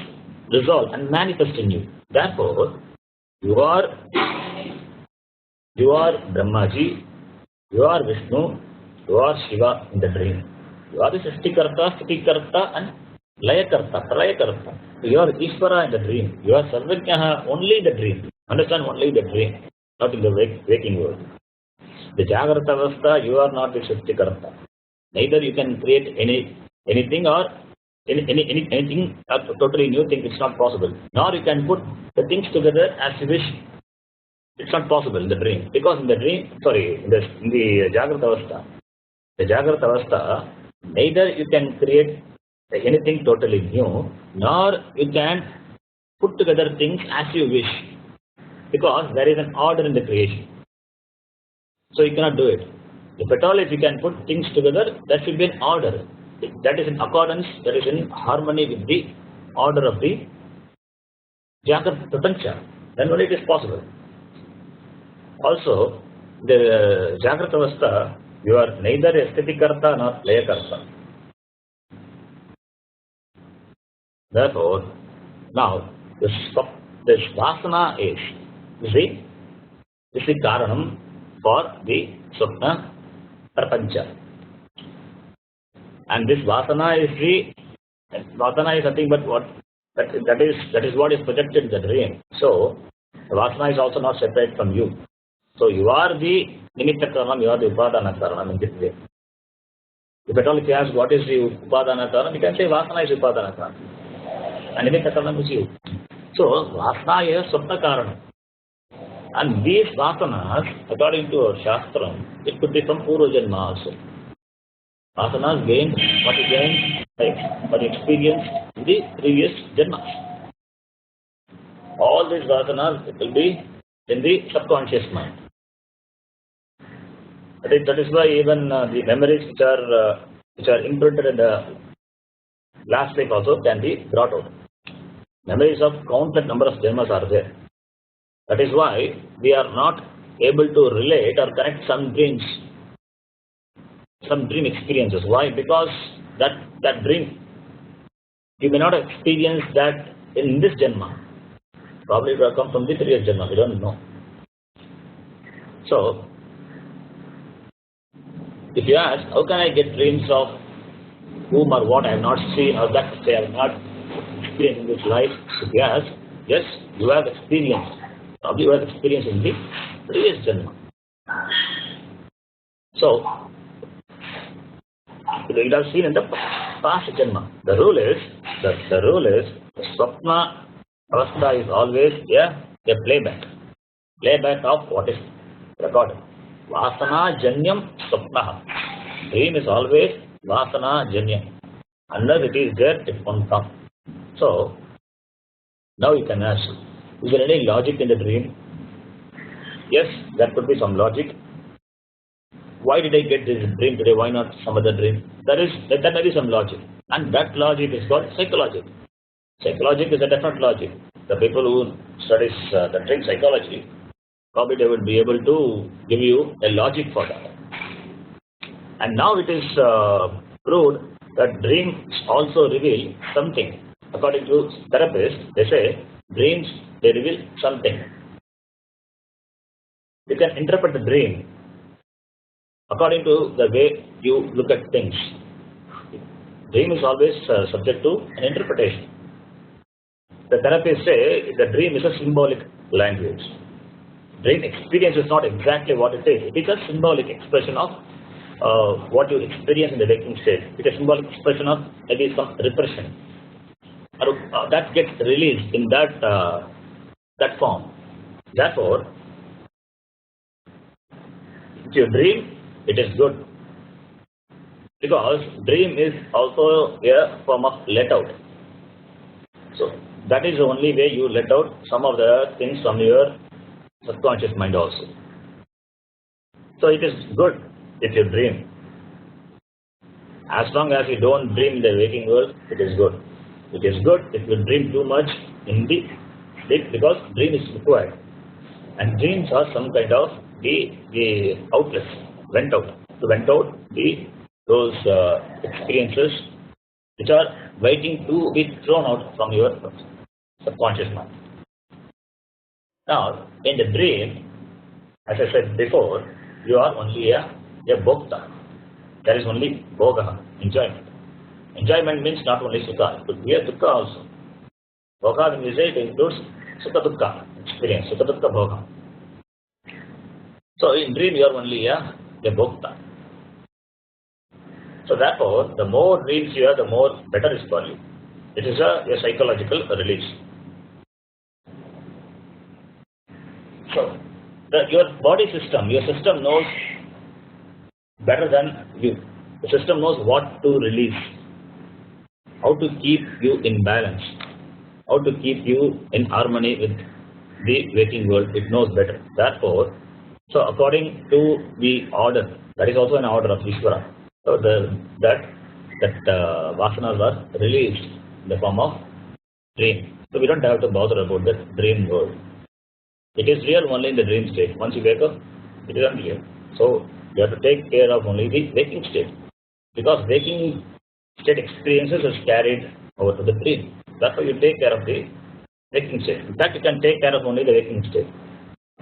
resolved and manifest in you. Therefore, you are Brahmaji, you are Vishnu, you are Shiva in the dream. You are the Srishtikarta, Stitikarta and Layakarta, Pralayakarta. You are Ishvara in the dream. You are Sarvajnaha only in the dream. Understand, only in the dream, not in the waking world. The Jagrata Avastha, you are not the Srishtikarta. Neither you can create anything or anything totally new thing. It's not possible. Nor you can put the things together as you wish. It's not possible in the dream. Because in the dream, in the Jagrata Avastha, neither you can create anything totally new, nor you can put together things as you wish. Because there is an order in the creation. So you cannot do it. If at all, if you can put things together, that should be an order. That is in accordance, that is in harmony with the order of the Jagat Prapancha. Then only it is possible. Also, the Jagat Avastha, you are neither a Stitikarta nor Layakarta. Therefore, now, this Vasana is the Karanam for the Swapna Prapancha. And this Vasana is nothing but that is what is projected in the dream. So, the Vasana is also not separate from you. So, you are the Nimitta Karanam, you are the Upadana Karanam in this way. If at all, if you ask what is the Upadana Karanam, you can say Vasana is Upadana Karanam. And Nimitta Karanam is you. So, Vasana is Swapna Karanam. And these Vasanas, according to our Shastram, it could be from Purva Janma also. Vasanas gained what you gained, what you experienced in the previous Janmas. All these Vasanas will be in the subconscious mind. That is why even the memories which are imprinted in the last life also can be brought out. Memories of countless number of Janmas are there. That is why we are not able to relate or connect some dreams, some dream experiences. Why? Because that dream, you may not experience that in this Janma. Probably it will come from the previous Janma, we don't know. So, if you ask, how can I get dreams of whom or what I have not seen or that which I have not experienced in this life? If you ask, yes, you have experienced. Probably you have experience in the previous Janma. So, you have seen in the past Janma. The rule is, Swapna Avastha is always a a playback. Playback of what is recorded. Vasana Janyam Swapnaha. Dream is always Vasana Janyam. Unless it is there, it won't come. So, now you can ask, is there any logic in the dream? Yes, there could be some logic. Why did I get this dream today? Why not some other dream? There may be some logic. And that logic is called psychologic. Psychologic is a different logic. The people who studies the dream psychology, probably they will be able to give you a logic for that. And now it is proved that dreams also reveal something. According to therapists, they say dreams, they reveal something. You can interpret the dream according to the way you look at things. Dream is always subject to an interpretation. The therapists say the dream is a symbolic language. Dream experience is not exactly what it is. It is a symbolic expression of what you experience in the waking state. It is a symbolic expression of maybe some repression. That gets released in that form. Therefore, if you dream, it is good. Because dream is also a form of let out. So that is the only way you let out some of the things from your subconscious mind also. So it is good if you dream. As long as you don't dream in the waking world, it is good. It is good if you dream too much in the sleep, because dream is required. And dreams are some kind of the outlets, vent out. To vent out those experiences which are waiting to be thrown out from your subconscious mind. Now, in the dream, as I said before, you are only a bhokta. There is only bhoga, enjoyment. Enjoyment means not only sukha, it could be a dukkha also. Bhoga, when we say, it includes sukha dukkha experience, sukha dukkha bhoga. So in dream you are only a bhokta. So therefore, the more dreams you have, the more better is for you. It is a psychological release. So your body system, your system knows better than you. The system knows what to release, how to keep you in balance, how to keep you in harmony with the waking world. It knows better. Therefore, so according to the order, that is also an order of Ishvara. So that vasanas are released in the form of dream. So we don't have to bother about the dream world. It is real only in the dream state. Once you wake up, it is unreal. So you have to take care of only the waking state, because waking state experiences is carried over to the dream. Therefore, you take care of the waking state. In fact, you can take care of only the waking state.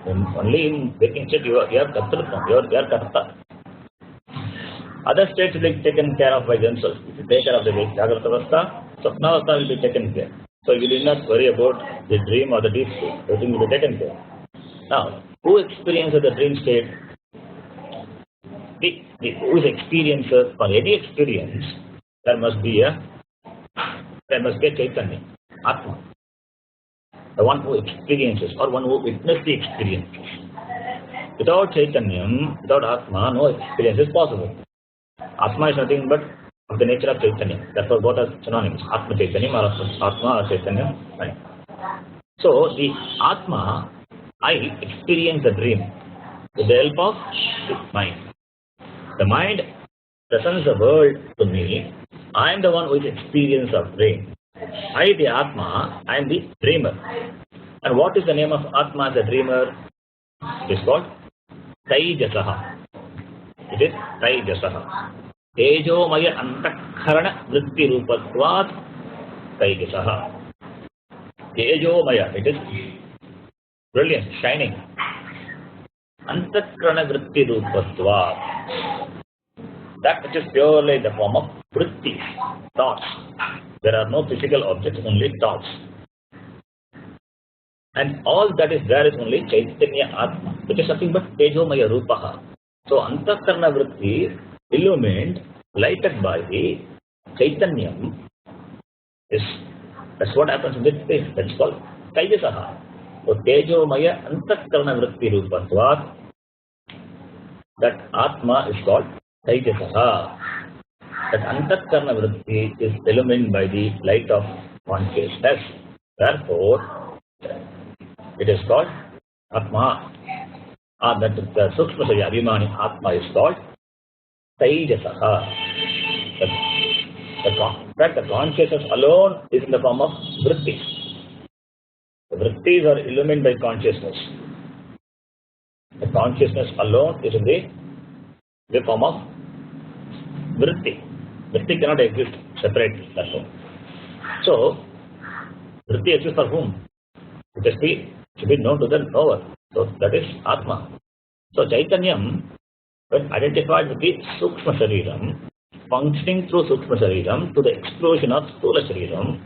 Only in waking state you are kartrutvam, you are karta. Other states will be taken care of by themselves. If you take care of the jagrata avastha, swapna avastha will be taken care. So you will not worry about the dream or the deep state. Everything will be taken care. Now, who experiences the dream state? Who is experiencer for any experience? There must be a Chaitanya, Atma. The one who experiences or one who witnesses the experiences. Without Chaitanya, without Atma, no experience is possible. Atma is nothing but of the nature of Chaitanya. Therefore, both are synonyms. Atma Chaitanya or Atma or Chaitanya. Right. So, the Atma, I experience the dream with the help of the mind. The mind presents the world to me. I am the one who is experience of dream. I, the Atma, I am the dreamer. And what is the name of Atma, the dreamer? It is called Taijasaha. It is Taijasaha. Tejomaya antakharana vritti rupatvat Taijasaha. Tejomaya, it is brilliant, shining. Antakharana vritti rupatvat. That which is purely the form of vritti, thoughts. There are no physical objects, only thoughts. And all that is there is only Chaitanya Atma, which is nothing but Tejomaya Rupaha. So Antakarna Vritti, illumined, lighted by the Chaitanyam, that's what happens in this space. That's called Taijasaha. So Tejomaya Antakarana Vritti Rupatvat, that Atma is called Taijasaha. That Antakarana Vritti is illumined by the light of consciousness. Therefore, it is called Atma. That the Sukshma Sharira Abhimani Atma is called Taijasaha. The consciousness alone is in the form of vrittis. The vrittis are illumined by consciousness. The consciousness alone is in the form of vritti. Vritti cannot exist separately. That's all. So, vritti exists for whom? It should be known to the knower. So, that is Atma. So, Chaitanyam, when identified with the Sukshma Shariram, functioning through Sukshma Shariram to the explosion of Sthula Shariram,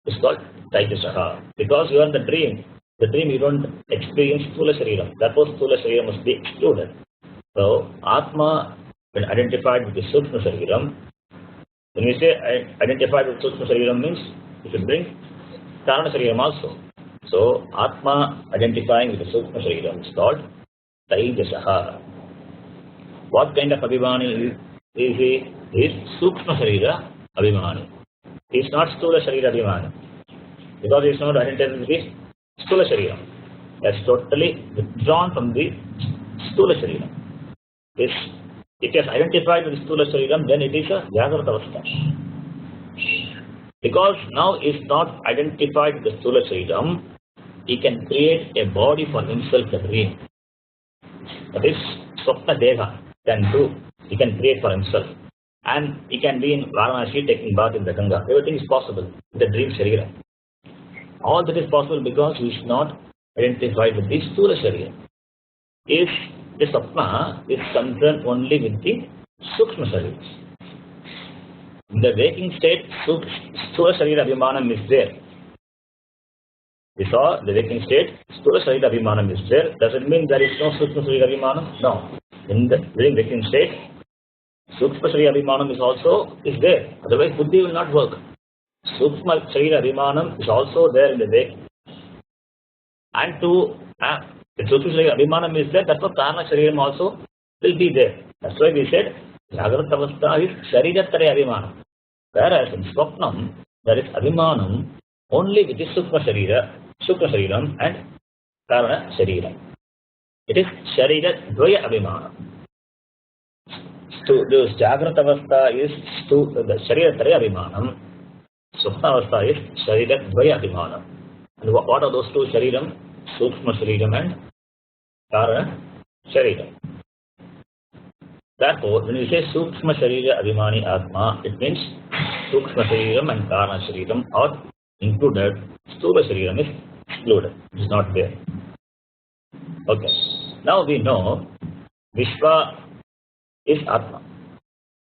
is called Taijasaha. Because you are in the dream you don't experience Sthula Shariram. Therefore, Sthula Shariram must be excluded. So, Atma, when identified with the Sukshma Shariram, when we say identified with Sukshma Shariram means you should bring Karana Shariram also. So, Atma identifying with the Sukshma Shariram is called Taijasaha. What kind of Abhimani is he? He is Sukshma Sharira Abhimani. He is not Sthula Sharira Abhimani. Because he is not identified with the Sthula Sharira. He has totally withdrawn from the Sthula Sharira. If it is identified with the Sthula Shariram, then it is a Jagrata Avastha. Because now he is not identified with the Sthula Shariram, he can create a body for himself in the dream. That is Swapna Deha can do. He can create for himself. And he can be in Varanasi taking bath in the Ganga. Everything is possible in the dream Sharira. All that is possible because he is not identified with the Sthula Sharira. If the Swapna is concerned only with the Sukshma Sharira. In the waking state, Sthula Sharira Abhimanam is there. We saw the waking state, Sthula Sharira Abhimanam is there. Does it mean there is no Sukshma Sharira Abhimanam? No. During waking state, Sukshma Sharira Abhimanam is there. Otherwise, Buddhi will not work. Sukshma Sharira Abhimanam is also there in the wake. And if Sukshma Sharira Abhimanam is there, therefore Karana Shariram also will be there. That's why we said, Jagrata Avastha is Shariratare Abhimanam. Whereas in Swapnam, there is Abhimanam only with the Sukshma Shariram and Karana Shariram. It is Sharira Dvaya Abhimanam. This Jagrata Avastha is the Sharira Traya Abhimanam. Swapna Avastha is Sharira Dvaya Abhimanam. And what are those two Shariram? Sukshma Shariram and Karana Shariram. Therefore, when we say Sukshma Sharira Abhimani Atma, it means Sukshma Shariram and Karana Shariram are included. Sthula Shariram is excluded. It is not there. Okay. Now we know Vishwa is Atma.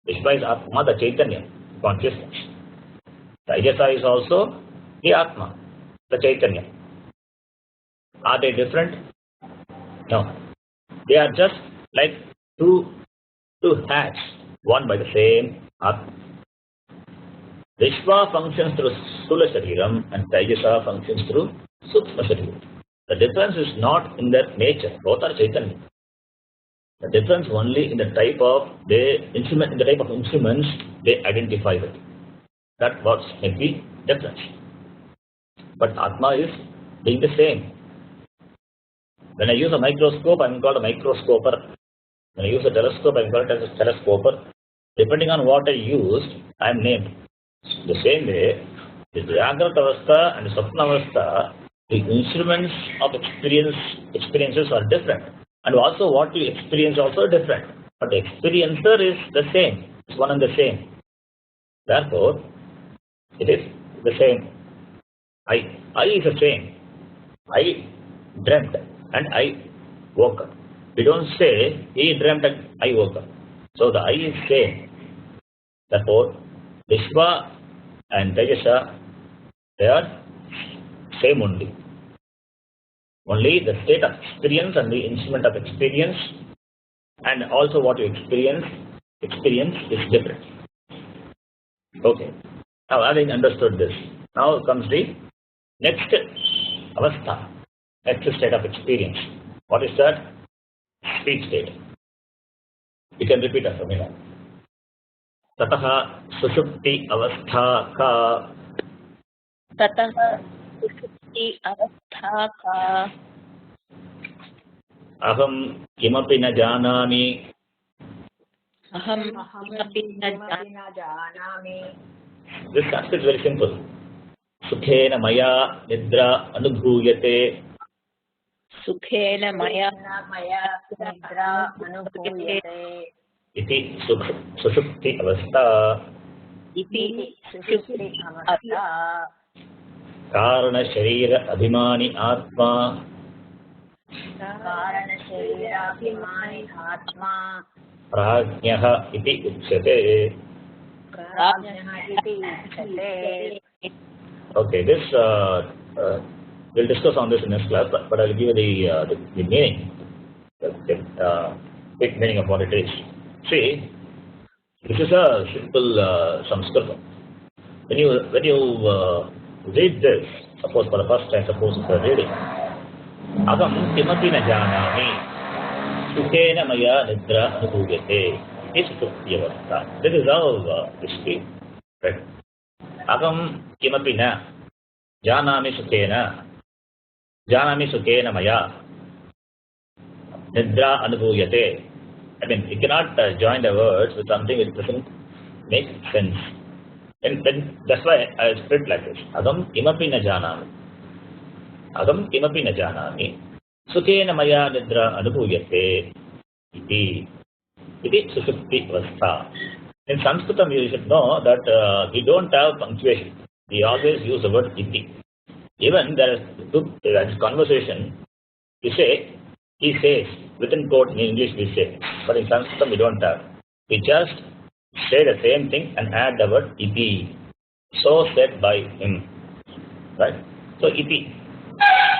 Vishwa is Atma, the Chaitanya, consciousness. Taijasa is also the Atma, the Chaitanya. Are they different? No. They are just like two hats, one by the same Atma. Vishwa functions through Sthula Shariram and Taijasa functions through Sukshma Shariram. The difference is not in their nature. Both are Chaitanya. The difference only in the type of instruments they identify with. That what makes the difference. But Atma is being the same. When I use a microscope, I am called a microscoper. When I use a telescope, I am called as a telescoper. Depending on what I used, I am named. The same way, the Jagrata Avastha and the Swapna Avastha, the instruments of experiences are different. And also what you experience also different. But the experiencer is the same. It's one and the same. Therefore, it is the same. I is the same. I dreamt and I woke up. We don't say he dreamt and I woke up. So the I is same. Therefore, Vishwa and Taijasa, they are same only. Only the state of experience and the instrument of experience and also what you experience is different. Okay. Now having understood this, now comes the next avastha. Next state of experience. What is that? Speech state. You can repeat after me now. ततः सुषुप्ति अवस्था का ततः सुषुप्ति अवस्था का अहं किमपि न जानामि अहं किमपि न जानामि. This Sanskrit is very simple. सुखेन मया निद्रा अनुभूयते सुखेन मया निद्रा अनुभूयते इति सुषुप्ति अवस्था इति सुषुप्ति अवस्था कारण शरीर अभिमानी आत्मा कारण शरीराभिमानी आत्मा प्राज्ञः इति उच्यते. प्राज्ञः इति उच्यते. Okay, this we'll discuss on this in next class, but I'll give you the meaning, the big meaning of what it is. See, this is a simple Sanskrit. When you read this, suppose for the first time, suppose if you're reading, Agam kimapi na janami, sukhena maya nidra anubhuyate, is sukhti avastha. This is how we speak, right? Agam kimapi na janami sukhena maya nidra anubhuyate. I mean, you cannot join the words with something which doesn't make sense. And that's why I split like this. Agam kimapi na janami. Agam kimapi na janami. Sukhena maya nidra anubhuyate. Iti sushupti avastha. In Sanskritam, you should know that we don't have punctuation. We always use the word iti. Even there is conversation, we say, he says, within quote in English we say, but in Sanskrit we don't have. We just say the same thing and add the word iti. So said by him. Right? So iti.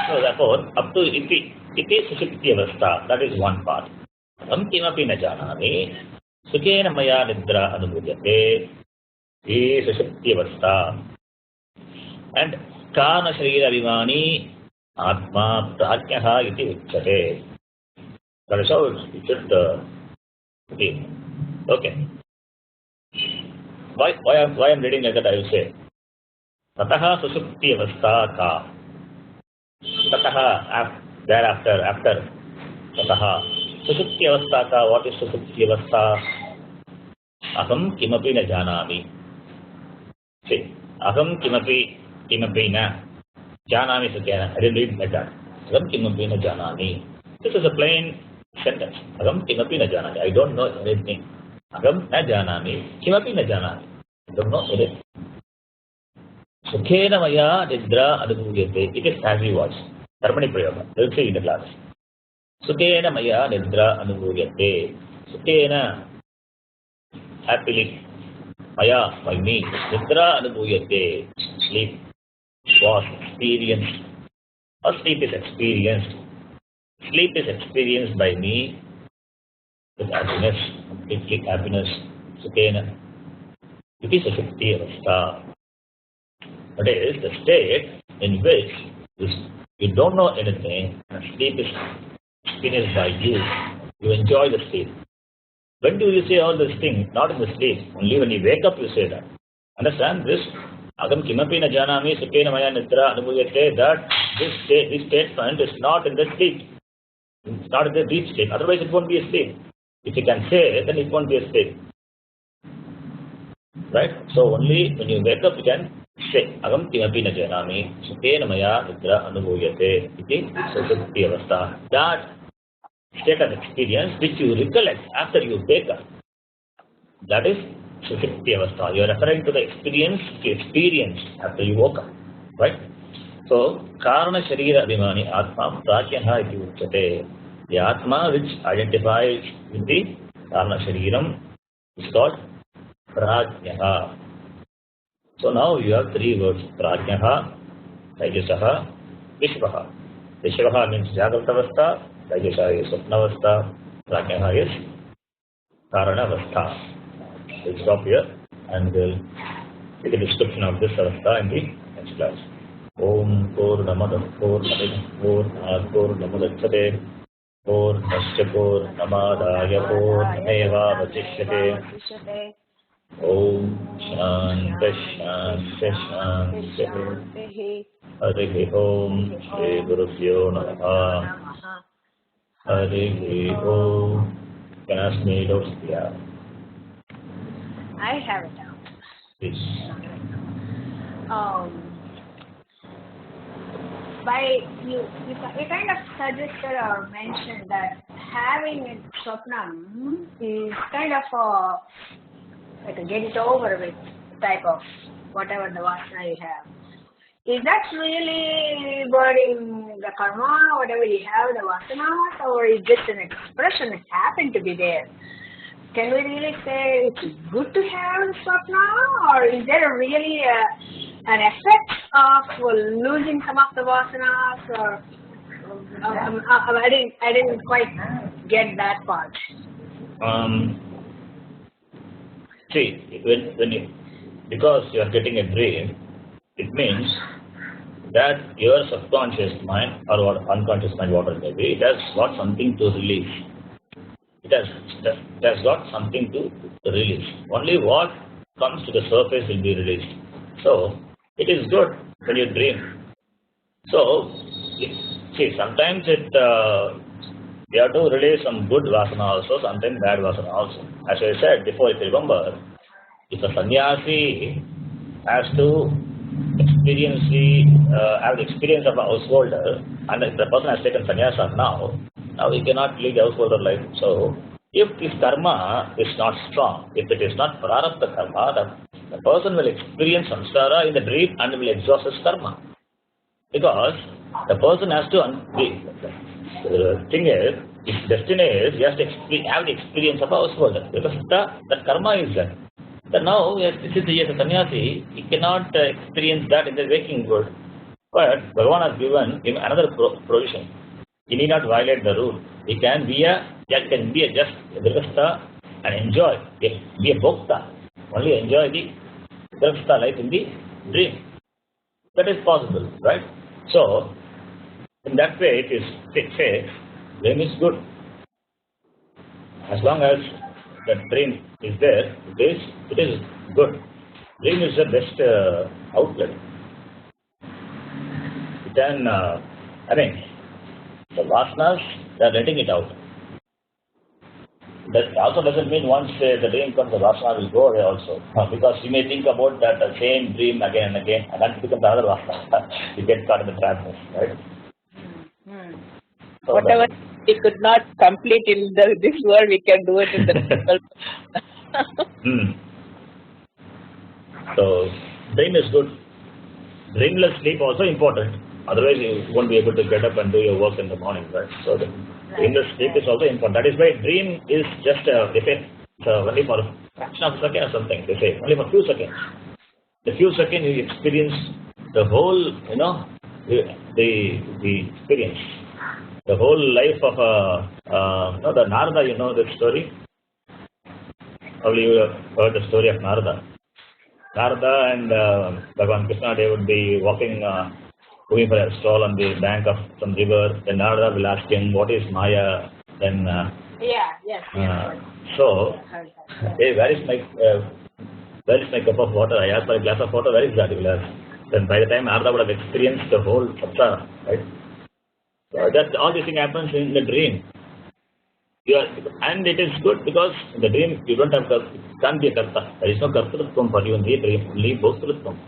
So therefore, up to iti sushupti avastha, that is one part. Am kimapi na janami, sukhena maya nidra anubhuyate, is sushupti avastha. And kana sharira vimani atma prajnaha iti uchyate. That is how it should be. Okay. Why I'm reading like that, I will say. Tataha sushupti avastha ka. Tataha, thereafter, after. Tataha. Sushupti avastha ka. What is sushupti avastha? Aham kimapi na janami. See, aham kimapi na janami sukhena. I didn't read like that. Aham kimapi na janami. This is a plain sentence. Agam kimapi na janami. I don't know anything. Agam na janami. Kimapi na janami. I don't know anything. Sukhena maya nidra anubhuyate. It is passive voice. Karmani prayoga. We'll see in the class. Sukhena maya nidra anubhuyate. Sukhena, happily. Maya, by me. Nidra anubhuyate. Sleep was experienced. Or sleep is experienced. Sleep is experienced by me with happiness, completely happiness, sukhena. It is a sushupti avastha. That is the state in which you don't know anything and sleep is experienced by you. You enjoy the sleep. When do you say all these things? Not in the sleep. Only when you wake up you say that. Understand this? Agam kimapi na janami sukhena maya nidra anubhuyate. That this statement is not in the sleep. It's not in the deep state. Otherwise it won't be a sleep. If you can say, then it won't be a sleep. Right? So only when you wake up you can say, Agam kimapi na janami sukhena maya nidra anubhuyate iti sushupti avastha. That state of experience which you recollect after you wake up, that is sushupti avastha. You are referring to the experience you experienced after you woke up. Right? So, karana sharira abhimani atma prajnaha iti uchyate. The atma which identifies with the karana shariram is called prajnaha. So now you have three words: prajnaha, taijasaha, vishvaha. Vishvaha means jagrata avastha, taijasaha is swapna avastha, prajnaha is karana avastha. We'll stop here and we'll take a description of this avastha in the next class. Om Purnamadah Purnamidam Purnat Purnamudachyate Purnasya Purnamadaya Purnamevavachishyate. Om Shanti Shanti Shanti. Harihi Om Shri Gurubhyo Namaha. Harihi Om. Can ask me those? Yeah. I have it out. Please. You kind of suggested or mentioned that having a swapnam is kind of like a get it over with type of whatever the vasana you have. Is that really burning the karma, whatever you have, the vasanas, or is just an expression that happened to be there? Can we really say it's good to have swapna, or is there really an effect of losing some of the vasanas? Or I didn't quite get that part. See, because you are getting a dream, it means that your subconscious mind or unconscious mind, whatever it may be, it has got something to release. It has got something to release. Only what comes to the surface will be released. So, it is good when you dream. So, see, sometimes you have to release some good vasana also, sometimes bad vasana also. As I said before, if you remember, if a sannyasi has to have the experience of a householder, and if the person has taken sannyasa now he cannot lead the householder life. So, if this karma is not strong, if it is not prarabdha karma, the person will experience samsara in the dream and will exhaust his karma. Because the person has to, the thing is, his destiny is, he has to have the experience of a householder. Because that karma is there. But now, since he is a sannyasi, he cannot experience that in the waking world. But Bhagavan has given him another provision. He need not violate the rule. He can be just grihastha and enjoy, be a bhokta. Only enjoy the grihastha life in the dream. That is possible, right? So, in that way, it is safe. Dream is good. As long as the dream is there, it is good. Dream is the best outlet. Then, the vasanas, they are letting it out. That also doesn't mean once the dream comes, the vasana will go away also. Because you may think about that same dream again and again, and that becomes another vasana. You get caught in the trap, right? So whatever we could not complete in this world, we can do it in the physical. So, dream is good. Dreamless sleep also important. Otherwise, you won't be able to get up and do your work in the morning, right? So, the dreamless sleep is also important. That is why dream is just they say only for a fraction of a second or something. They say only for a few seconds. The few seconds you experience the whole, the experience, the whole life of the Narada. You know that story. Probably you have heard the story of Narada. Narada and Bhagavan Krishna, they would be walking, going for a stroll on the bank of some river. Then Narada will ask him, "What is Maya?" Then so, hey, where is my cup of water? I asked for a glass of water. Where is that? He will ask. Then by the time Narada would have experienced the whole samsara, right? So that all these things happens in the dream. And it is good because in the dream you don't have can't be a karta. There is no kartrutvam for you in the dream, only bhoktrutvam.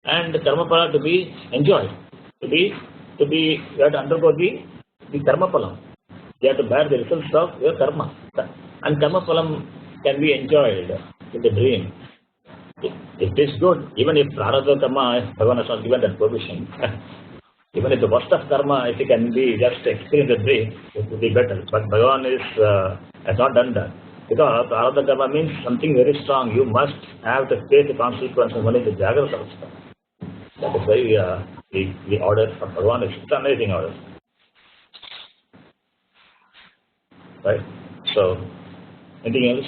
And the karma phala to be enjoyed, to be you have to undergo the karma phalam. You have to bear the results of your karma. And karma phalam can be enjoyed in the dream. It is good, even if prarabdha karma, Bhagavan has not given that permission. Even if the worst of karma, if it can be just experienced the dream, it would be better. But Bhagavan has not done that. Because prarabdha karma means something very strong. You must have to face the consequences only in the Jagrata Avastha. That is why the order from Bhagavan is an amazing order. Right? So, anything else?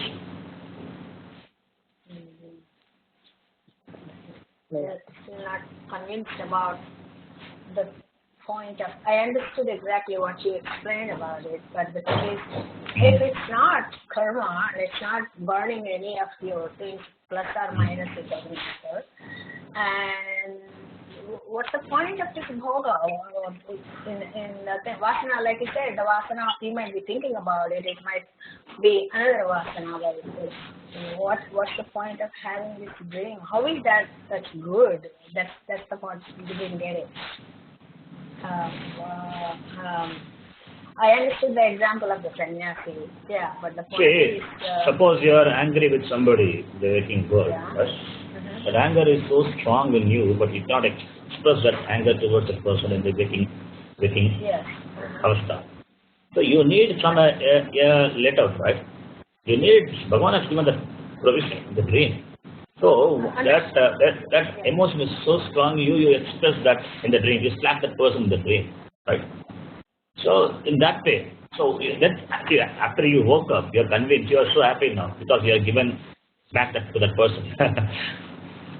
Still not convinced about the point of, I understood exactly what you explained about it, but the thing is, if it's not karma, it's not burning any of your things, plus or minus, it doesn't matter. And what's the point of this bhoga? In the vasana, like you said, the vasana, you might be thinking about it, it might be another vasana. What's the point of having this dream? How is that such good? That's the part you didn't get it. I understood the example of the sannyasi. Yeah, but the point is... suppose you are angry with somebody in the waking world. Yeah. Right? That anger is so strong in you, but you cannot express that anger towards a person in the waking Yes. avastha. So you need some let out, right? You need, Bhagavan has given the provision, the dream. So that emotion is so strong, you express that in the dream. You slap that person in the dream, right? So in that way, so then after you woke up, you are convinced, you are so happy now because you are given back that to that person.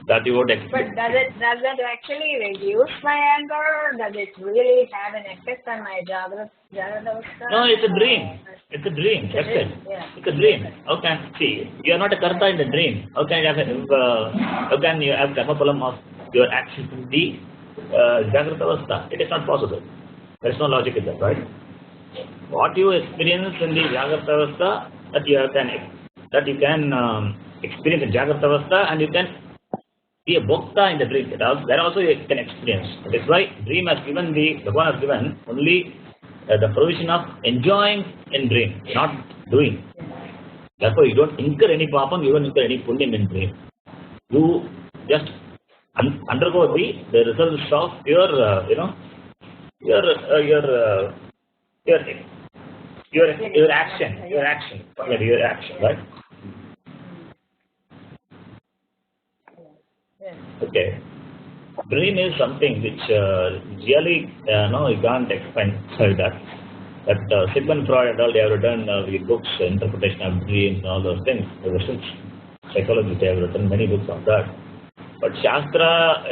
That you would expect. But does it actually reduce my anger? Does it really have an effect on my Jagrata avastha? No, it's a dream. It's a dream. That's it. Yeah. It's a dream. Okay. See, you are not a karta in the dream. Okay. How can you have karma phalam of your action in the Jagrata avastha? It is not possible. There is no logic in that, right? What you experience in the Jagrata avastha, that you can experience in Jagrata avastha, and you can be a bhokta in the dream. That also you can experience. That's why dream has given Bhagavan has given only the provision of enjoying in dream, not doing. Therefore, you don't incur any papam, you don't incur any punyam in dream. You just undergo the results of your action, right? Okay. Dream is something which really, you can't explain that. That Sigmund Freud and all, they have written the books, interpretation of dreams and all those things. Ever since psychology, they have written many books on that. But Shastra,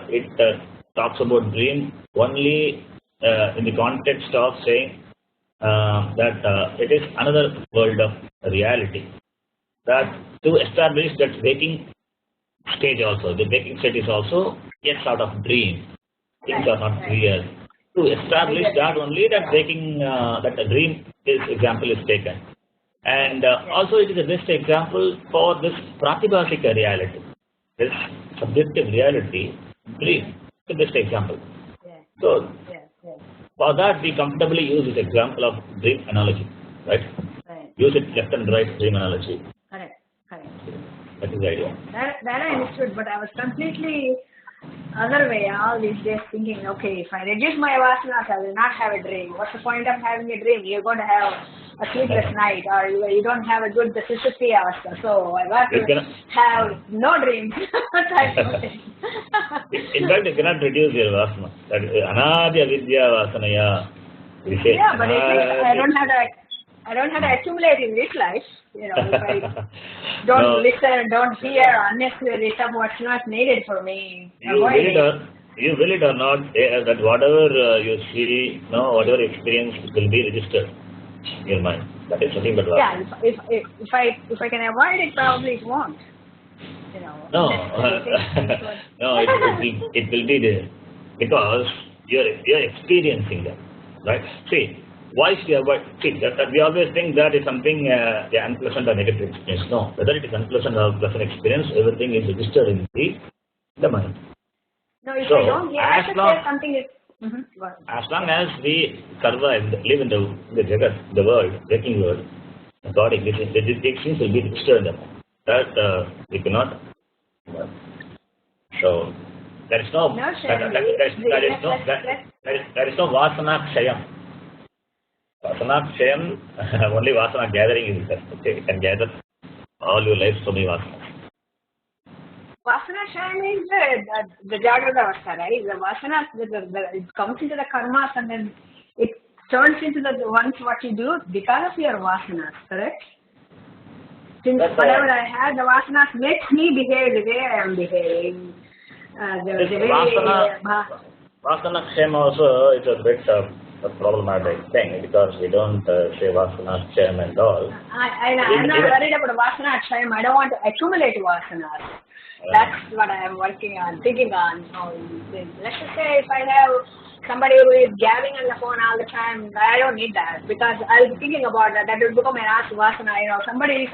it talks about dream only in the context of saying that it is another world of reality. That to establish that waking stage also, the waking state is also a sort of dream. Things are not real. To establish that only, that waking, that a dream example is taken. And also it is the best example for this pratibhasika reality. This subjective reality, dream, is the best example. So, for that we comfortably use this example of dream analogy, right? Use it left and right dream analogy. Correct. That is the idea. That I understood, but I was completely other way all these days thinking, okay, if I reduce my vasanas, I will not have a dream. What's the point of having a dream? You're going to have a sleepless night, or you don't have a good Sushupti avastha. So I want to have no dreams. In fact, you cannot reduce your vasana. That anadi avidya vasanaya. Yeah, but at least I don't have to accumulate in this life. If I don't listen, don't hear unnecessary stuff what's not needed for me. You will it or not, that whatever you see, whatever you experience will be registered in your mind. That is nothing but love. Yeah, if I can avoid it, probably it won't. No, it will be there because you're experiencing them, right? See. Why should you avoid? See, that we always think that is something unpleasant or negative experience. No, whether it is unpleasant or pleasant experience, everything is registered in the mind. No, if I don't hear something is. As long as we survive, live in the jagat, the world, waking world, accordingly, the experience will be registered in the mind. That we cannot. So there is no vasana kshayam. Vasana kshayam, only vasana gathering is there. Okay, you can gather all your life so many vasanas. Vasana kshayam is the Jagrata avastha, right? The vasana, it comes into the karmas and then it turns into the ones what you do because of your vasanas, correct? Since whatever I had, the vasanas makes me behave the way I am behaving. Vasana Kshem also is a bit a problematic thing because we don't say Vasana Kshem and all. I'm not worried about Vasana Kshayam. I don't want to accumulate Vasanas. That's what I am working on, thinking on. Let's just say if I have somebody who is gabbing on the phone all the time, I don't need that because I'll be thinking about that. That will become an ask Vasana, somebody,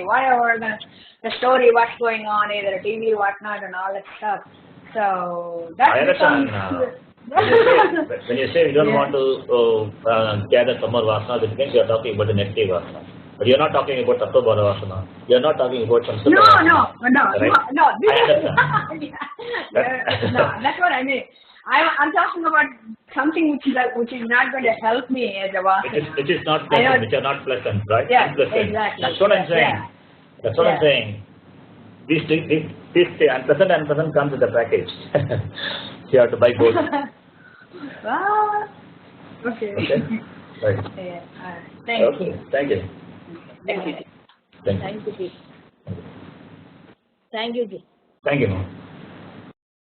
whatever the story, what's going on, either TV, whatnot, and all that stuff. So that I understand. When you say you don't want to gather some more Vasana, it means you are talking about the negative Vasana. But you're not talking about Tattvabodha Vasana. You're not talking about some No. This No, that's what I mean. I'm talking about something which is not going to help me as a Vasana. Which is not pleasant, which are not pleasant, right? Yeah, Unpleasant. exactly. That's what I'm saying. Yeah. That's what I'm saying. This unpleasant and pleasant comes with the package. You have to buy both. Okay. Right. Yeah. Thank you. Thank you. Thank you. Thank you. Thank you. Thank you. Thank you.